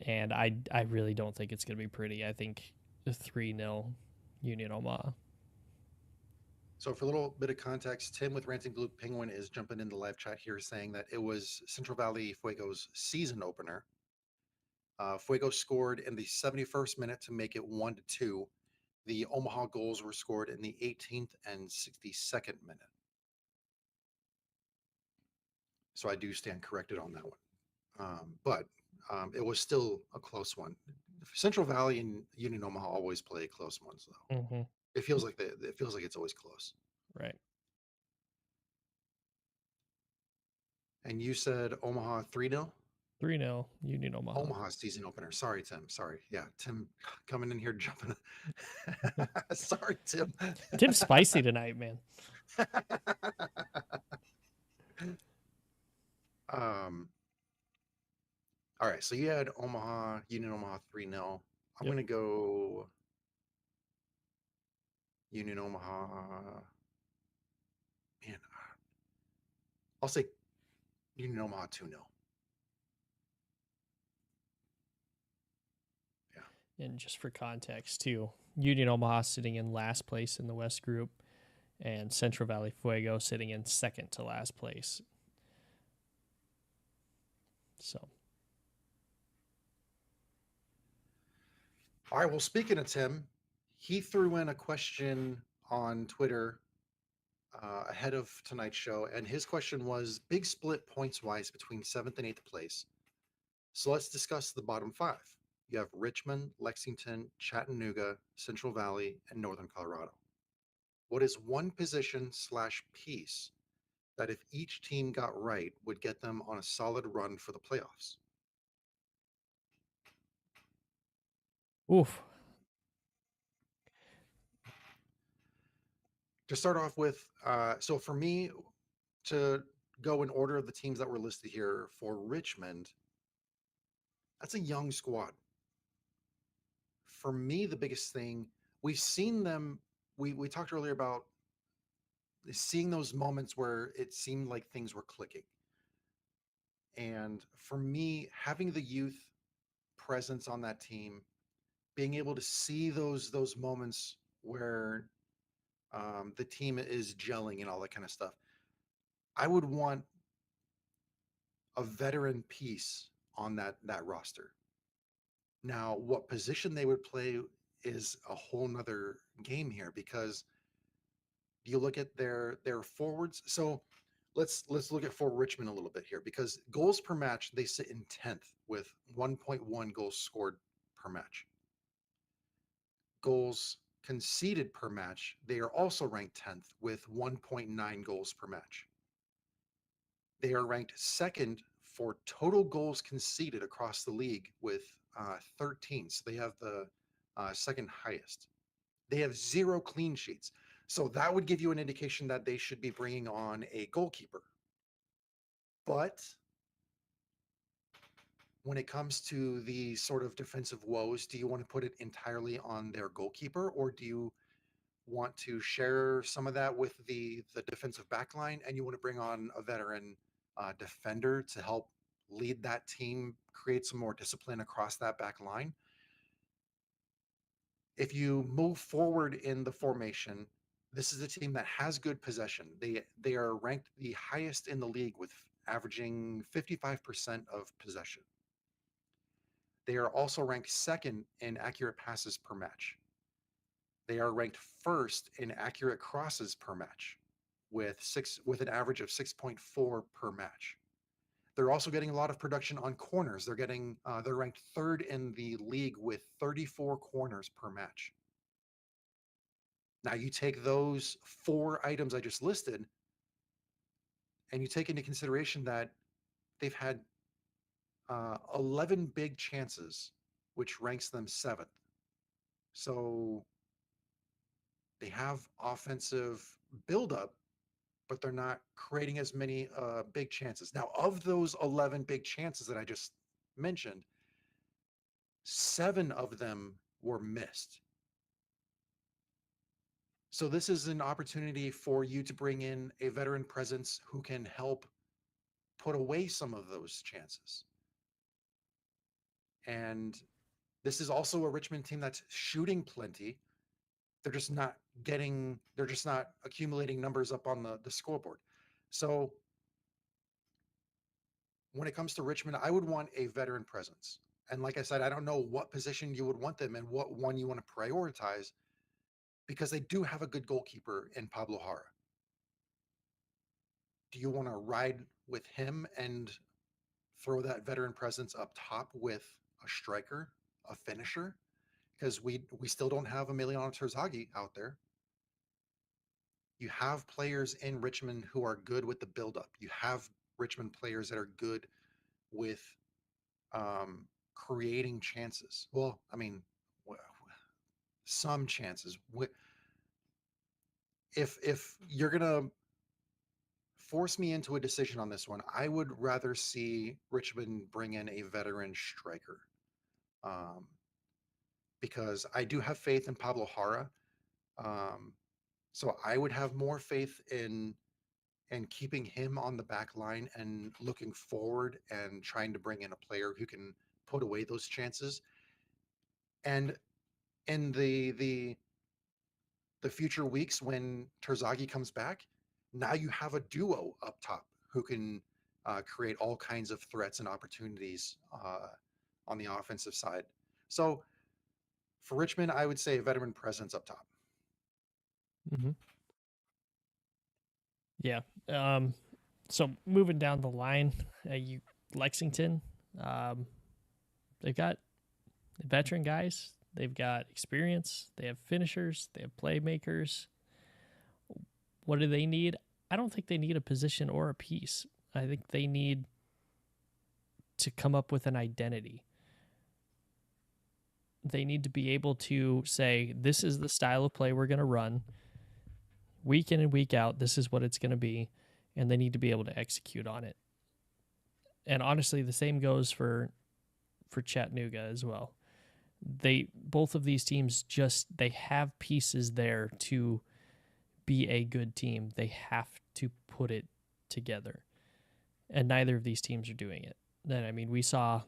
Speaker 2: and I really don't think it's going to be pretty. I think 3-0 Union Omaha.
Speaker 1: So for a little bit of context, Tim with Ranting Blue Penguin is jumping in the live chat here saying that it was Central Valley Fuego's season opener. Fuego scored in the 71st minute to make it 1-2. The Omaha goals were scored in the 18th and 62nd minute. So I do stand corrected on that one. But it was still a close one. Central Valley and Union Omaha always play close ones, though.
Speaker 2: Mm-hmm.
Speaker 1: It feels like it's always close.
Speaker 2: Right.
Speaker 1: And you said Omaha 3-0?
Speaker 2: 3-0 Union Omaha.
Speaker 1: Omaha season opener. Sorry, Tim. Sorry. Yeah, Tim coming in here jumping. Sorry, Tim.
Speaker 2: Tim's spicy tonight, man.
Speaker 1: All right, so you had Union Omaha 3-0. I'm
Speaker 2: Yep.
Speaker 1: gonna go Union Omaha. Man, I'll say Union Omaha 2-0. Yeah.
Speaker 2: And just for context, too, Union Omaha sitting in last place in the West Group, and Central Valley Fuego sitting in second to last place. So.
Speaker 1: All right. Well, speaking of Tim, he threw in a question on Twitter ahead of tonight's show, and his question was big split points wise between seventh and eighth place. So let's discuss the bottom five. You have Richmond, Lexington, Chattanooga, Central Valley, and Northern Colorado. What is one position/piece that if each team got right would get them on a solid run for the playoffs?
Speaker 2: Oof.
Speaker 1: To start off with, so for me, to go in order of the teams that were listed here, for Richmond, that's a young squad. For me, the biggest thing, we've seen them, we talked earlier about seeing those moments where it seemed like things were clicking. And for me, having the youth presence on that team, being able to see those moments where the team is gelling and all that kind of stuff, I would want a veteran piece on that roster. Now, what position they would play is a whole nother game here, because you look at their forwards. So let's look at for Richmond a little bit here, because goals per match, they sit in 10th with 1.1 goals scored per match. Goals conceded per match, they are also ranked 10th with 1.9 goals per match. They are ranked second for total goals conceded across the league with 13. So they have the second highest. They have 0 clean sheets. So that would give you an indication that they should be bringing on a goalkeeper. But when it comes to the sort of defensive woes, do you want to put it entirely on their goalkeeper, or do you want to share some of that with the defensive back line, and you want to bring on a veteran defender to help lead that team, create some more discipline across that back line? If you move forward in the formation, this is a team that has good possession. They are ranked the highest in the league with averaging 55% of possession. They are also ranked second in accurate passes per match. They are ranked first in accurate crosses per match with an average of 6.4 per match. They're also getting a lot of production on corners. They're ranked third in the league with 34 corners per match. Now you take those 4 items I just listed, and you take into consideration that they've had 11 big chances, which ranks them 7th. So they have offensive buildup, but they're not creating as many big chances. Now, of those 11 big chances that I just mentioned, 7 of them were missed. So this is an opportunity for you to bring in a veteran presence who can help put away some of those chances. And this is also a Richmond team that's shooting plenty. They're just not accumulating numbers up on the scoreboard. So when it comes to Richmond, I would want a veteran presence And like I said, I don't know what position you would want them and what one you want to prioritize, because they do have a good goalkeeper in Pablo Jara. Do you want to ride with him and throw that veteran presence up top with a striker, a finisher? Because we still don't have Emiliano Terzaghi out there. You have players in Richmond who are good with the buildup. You have Richmond players that are good with creating chances. Well, I mean, some chances. If you're gonna force me into a decision on this one, I would rather see Richmond bring in a veteran striker, um, because I do have faith in Pablo Jara. Um, so I would have more faith in keeping him on the back line and looking forward and trying to bring in a player who can put away those chances. And in the future weeks when Terzaghi comes back, now you have a duo up top who can create all kinds of threats and opportunities on the offensive side. So for Richmond, I would say veteran presence up top.
Speaker 2: Mm-hmm. Yeah. So moving down the line, you Lexington, um, they've got veteran guys. They've got experience. They have finishers. They have playmakers. What do they need? I don't think they need a position or a piece. I think they need to come up with an identity. They need to be able to say, this is the style of play we're going to run week in and week out. This is what it's going to be. And they need to be able to execute on it. And honestly, the same goes for Chattanooga as well. Both of these teams they have pieces there to be a good team. They have to put it together. And neither of these teams are doing it. And I mean, we saw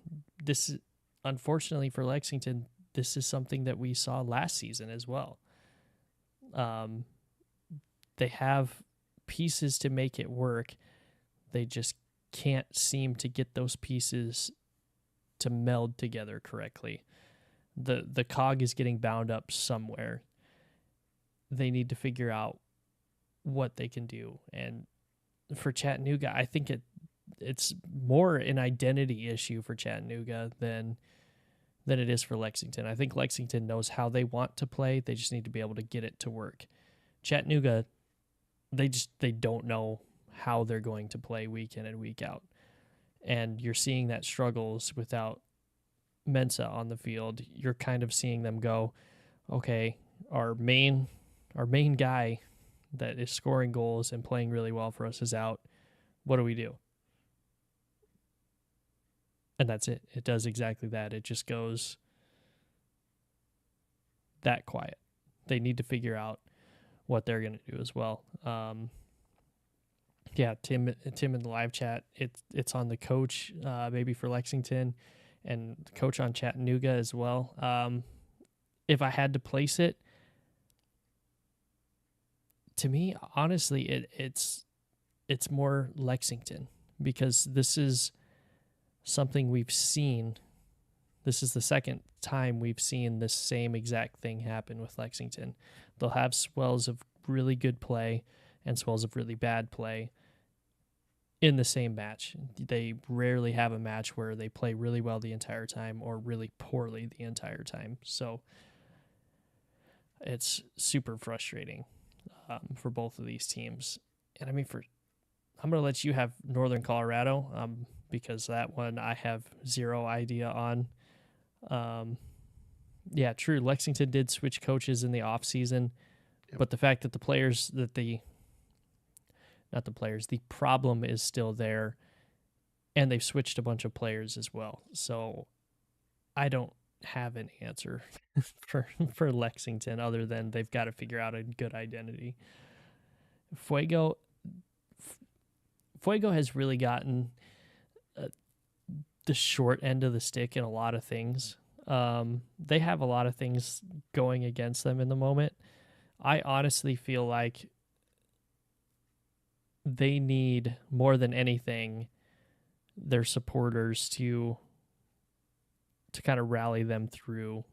Speaker 2: this, unfortunately for Lexington, this is something that we saw last season as well. They have pieces to make it work. They just can't seem to get those pieces to meld together correctly. The cog is getting bound up somewhere. They need to figure out what they can do. And for Chattanooga, I think it's more an identity issue for Chattanooga than it is for Lexington. I think Lexington knows how they want to play. They just need to be able to get it to work. Chattanooga, they don't know how they're going to play week in and week out. And you're seeing that struggles without Mensa on the field. You're kind of seeing them go, okay, our main guy that is scoring goals and playing really well for us is out. What do we do? And that's it. It does exactly that. It just goes that quiet. They need to figure out what they're going to do as well. Yeah, Tim in the live chat, it's on the coach, maybe for Lexington, and the coach on Chattanooga as well. If I had to place it, to me, honestly, it's more Lexington, because this is something we've seen. This is the second time we've seen this same exact thing happen with Lexington. They'll have swells of really good play and swells of really bad play in the same match. They rarely have a match where they play really well the entire time or really poorly the entire time. So it's super frustrating for both of these teams. And I mean, I'm going to let you have Northern Colorado, because that one I have zero idea on. Yeah, true. Lexington did switch coaches in the off season, but the fact that the problem is still there, and they've switched a bunch of players as well. So I don't have an answer for Lexington other than they've got to figure out a good identity. Fuego has really gotten the short end of the stick in a lot of things. They have a lot of things going against them in the moment. I honestly feel like they need, more than anything, their supporters to to kind of rally them through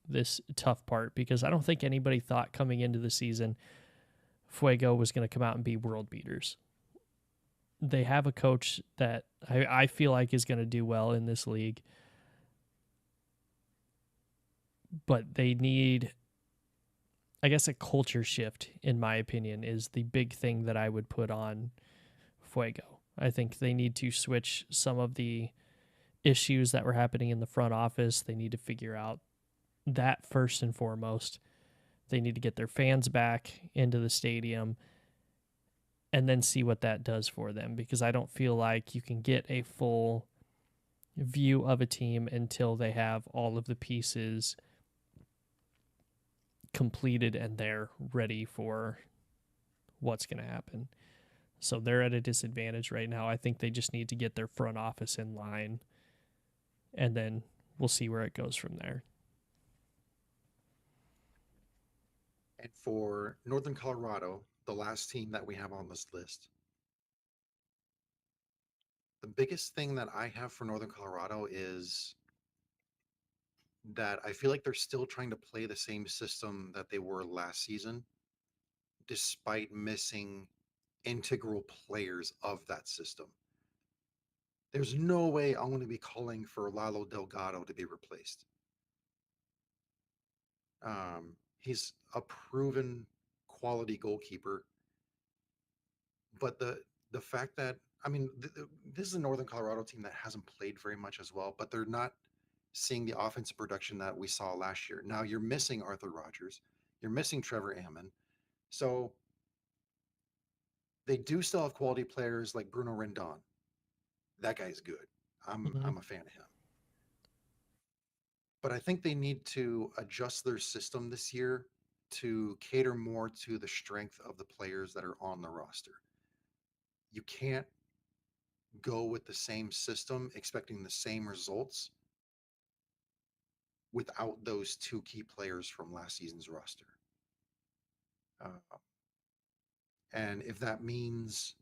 Speaker 2: this tough part, because I don't think anybody thought coming into the season Fuego was going to come out and be world beaters. They have a coach that I feel like is going to do well in this league, but they need, I guess, a culture shift, in my opinion, is the big thing that I would put on Fuego. I think they need to switch some of the issues that were happening in the front office. They need to figure out that first and foremost. They need to get their fans back into the stadium and then see what that does for them, because I don't feel like you can get a full view of a team until they have all of the pieces completed and they're ready for what's going to happen. So they're at a disadvantage right now. I think they just need to get their front office in line, and then we'll see where it goes from there.
Speaker 1: And for Northern Colorado, the last team that we have on this list, the biggest thing that I have for Northern Colorado is that I feel like they're still trying to play the same system that they were last season, despite missing integral players of that system. There's no way I'm going to be calling for Lalo Delgado to be replaced. He's a proven quality goalkeeper, but the fact that, I mean, this is a Northern Colorado team that hasn't played very much as well, but they're not seeing the offensive production that we saw last year. Now you're missing Arthur Rogers, you're missing Trevor Ammon, so they do still have quality players like Bruno Rendon. That guy's good.
Speaker 2: Mm-hmm.
Speaker 1: I'm a fan of him. But I think they need to adjust their system this year to cater more to the strength of the players that are on the roster. You can't go with the same system expecting the same results without those two key players from last season's roster. Uh, and if that means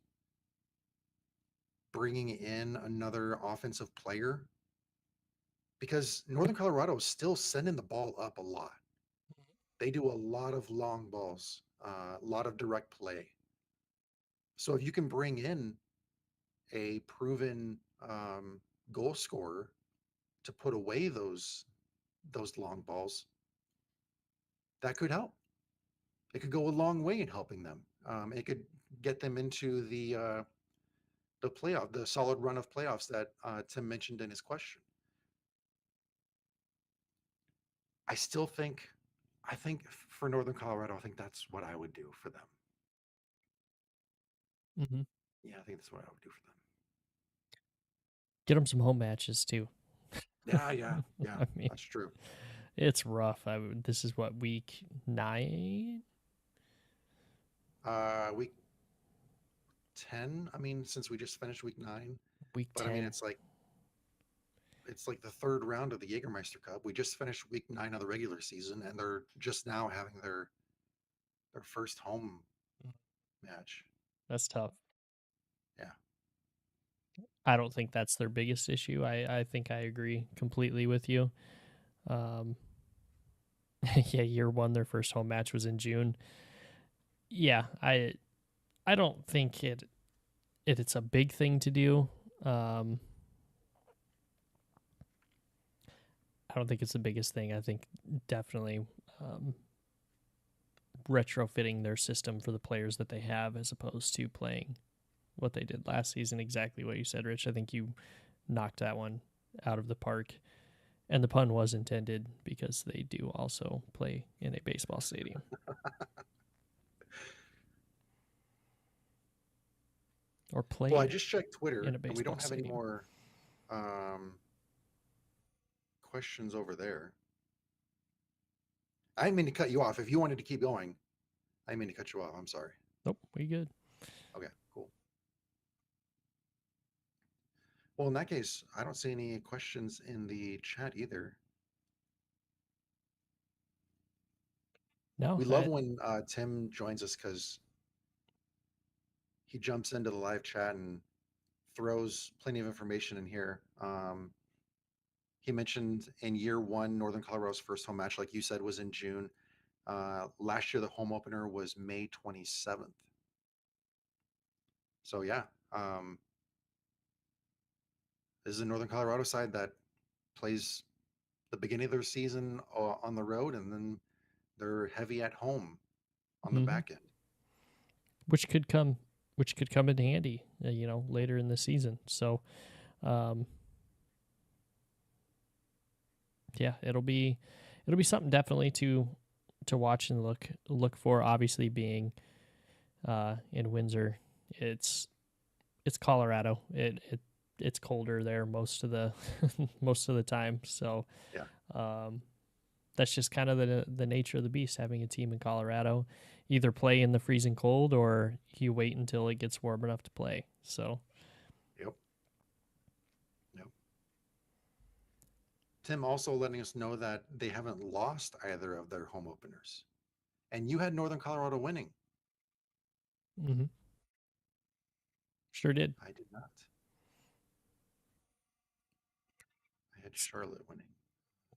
Speaker 1: bringing in another offensive player, because Northern Colorado is still sending the ball up a lot. They do a lot of long balls, a lot of direct play. So if you can bring in a proven goal scorer to put away those long balls, that could help. It could go a long way in helping them. It could get them into the playoff, the solid run of playoffs that Tim mentioned in his question. I still think, I think for Northern Colorado, I think that's what I would do for them.
Speaker 2: Mm-hmm.
Speaker 1: Yeah, I think that's what I would do for them.
Speaker 2: Get them some home matches too.
Speaker 1: Yeah, yeah, yeah.
Speaker 2: I mean,
Speaker 1: That's true.
Speaker 2: it's rough. This is what, week 9,
Speaker 1: Week 10. I mean, since we just finished week 9,
Speaker 2: week
Speaker 1: but I mean,
Speaker 2: 10.
Speaker 1: it's like the third round of the Jagermeister Cup. We just finished week 9 of the regular season, and they're just now having their first home match.
Speaker 2: That's tough.
Speaker 1: Yeah.
Speaker 2: I don't think that's their biggest issue. I think I agree completely with you. Um, yeah, year 1, their first home match was in June. Yeah, I don't think it's a big thing to do. I don't think it's the biggest thing. I think definitely retrofitting their system for the players that they have, as opposed to playing what they did last season. Exactly what you said, Rich. I think you knocked that one out of the park. And the pun was intended, because they do also play in a baseball stadium. Or
Speaker 1: Well, I
Speaker 2: played
Speaker 1: just checked
Speaker 2: in
Speaker 1: Twitter,
Speaker 2: a
Speaker 1: and we
Speaker 2: baseball
Speaker 1: don't have any
Speaker 2: stadium.
Speaker 1: more um, questions over there. I didn't mean to cut you off. If you wanted to keep going, I didn't mean to cut you off. I'm sorry.
Speaker 2: Nope, we good.
Speaker 1: Okay, cool. Well, in that case, I don't see any questions in the chat either.
Speaker 2: No,
Speaker 1: We love when Tim joins us because he jumps into the live chat and throws plenty of information in here. he mentioned in year one, Northern Colorado's first home match, like you said, was in June. Last year, the home opener was May 27th. So yeah, um, this is a Northern Colorado side that plays the beginning of their season on the road, and then they're heavy at home on the
Speaker 2: Hmm.
Speaker 1: back end.
Speaker 2: which could come which could come in handy, later in the season. So, um, yeah, it'll be something definitely to watch and look for. Obviously, being in Windsor, it's Colorado. It's colder there most of the most of the time. So,
Speaker 1: Yeah.
Speaker 2: um, that's just kind of the nature of the beast. Having a team in Colorado, either play in the freezing cold or you wait until it gets warm enough to play. So,
Speaker 1: Yep. Yep. Tim also letting us know that they haven't lost either of their home openers, and you had Northern Colorado winning.
Speaker 2: hmm sure did.
Speaker 1: I did not. I had Charlotte winning.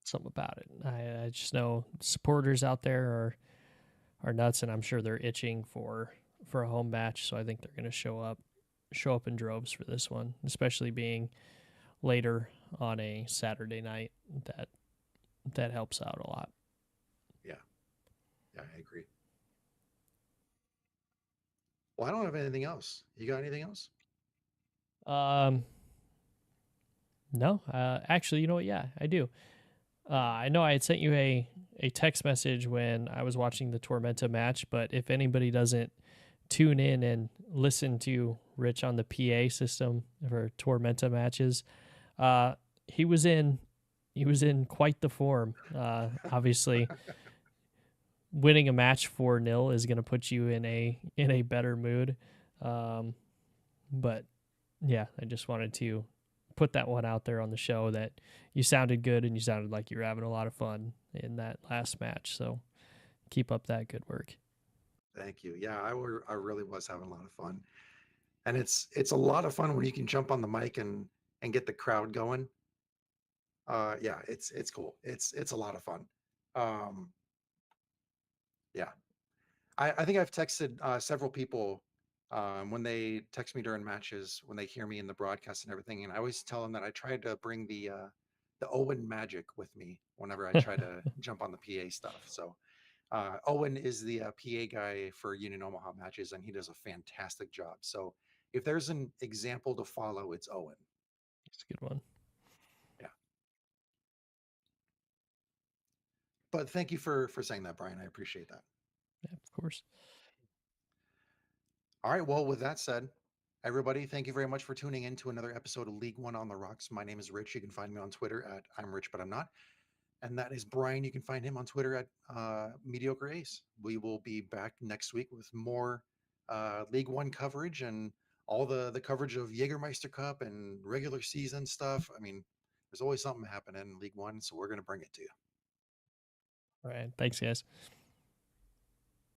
Speaker 2: Something about it. I just know supporters out there are nuts, and I'm sure they're itching for a home match. So I think they're going to show up in droves for this one, especially being later on a Saturday night. That helps out a lot.
Speaker 1: Yeah. Yeah, I agree. Well, I don't have anything else. You got anything else?
Speaker 2: Um, no, actually, you know what? Yeah, I do. I know I had sent you a text message when I was watching the Tormenta match, but if anybody doesn't tune in and listen to Rich on the PA system for Tormenta matches, uh, he was in he was in quite the form. Obviously, winning a match 4-0 is going to put you in a better mood. Um, but yeah, I just wanted to put that one out there on the show that you sounded good and you sounded like you were having a lot of fun in that last match. So keep up that good work.
Speaker 1: Thank you. Yeah, I really was having a lot of fun, and it's a lot of fun when you can jump on the mic and get the crowd going. Yeah, it's cool. It's a lot of fun. Um, yeah, I think I've texted several people when they text me during matches when they hear me in the broadcast and everything, and I always tell them that I try to bring the Owen magic with me whenever I try to jump on the PA stuff. So Owen is the PA guy for Union Omaha matches, and he does a fantastic job. So if there's an example to follow, it's Owen.
Speaker 2: It's a good one.
Speaker 1: Yeah. But thank you for saying that, Brian. I appreciate that.
Speaker 2: Yeah, of course.
Speaker 1: All right. Well, with that said, everybody, thank you very much for tuning in to another episode of League One on the Rocks. My name is Rich. You can find me on Twitter at I'm Rich, but I'm not. And that is Brian. You can find him on Twitter at Mediocre Ace. We will be back next week with more League One coverage and all the coverage of Jagermeister Cup and regular season stuff. I mean, there's always something happening in League One, so we're going to bring it to you.
Speaker 2: All right. Thanks, guys.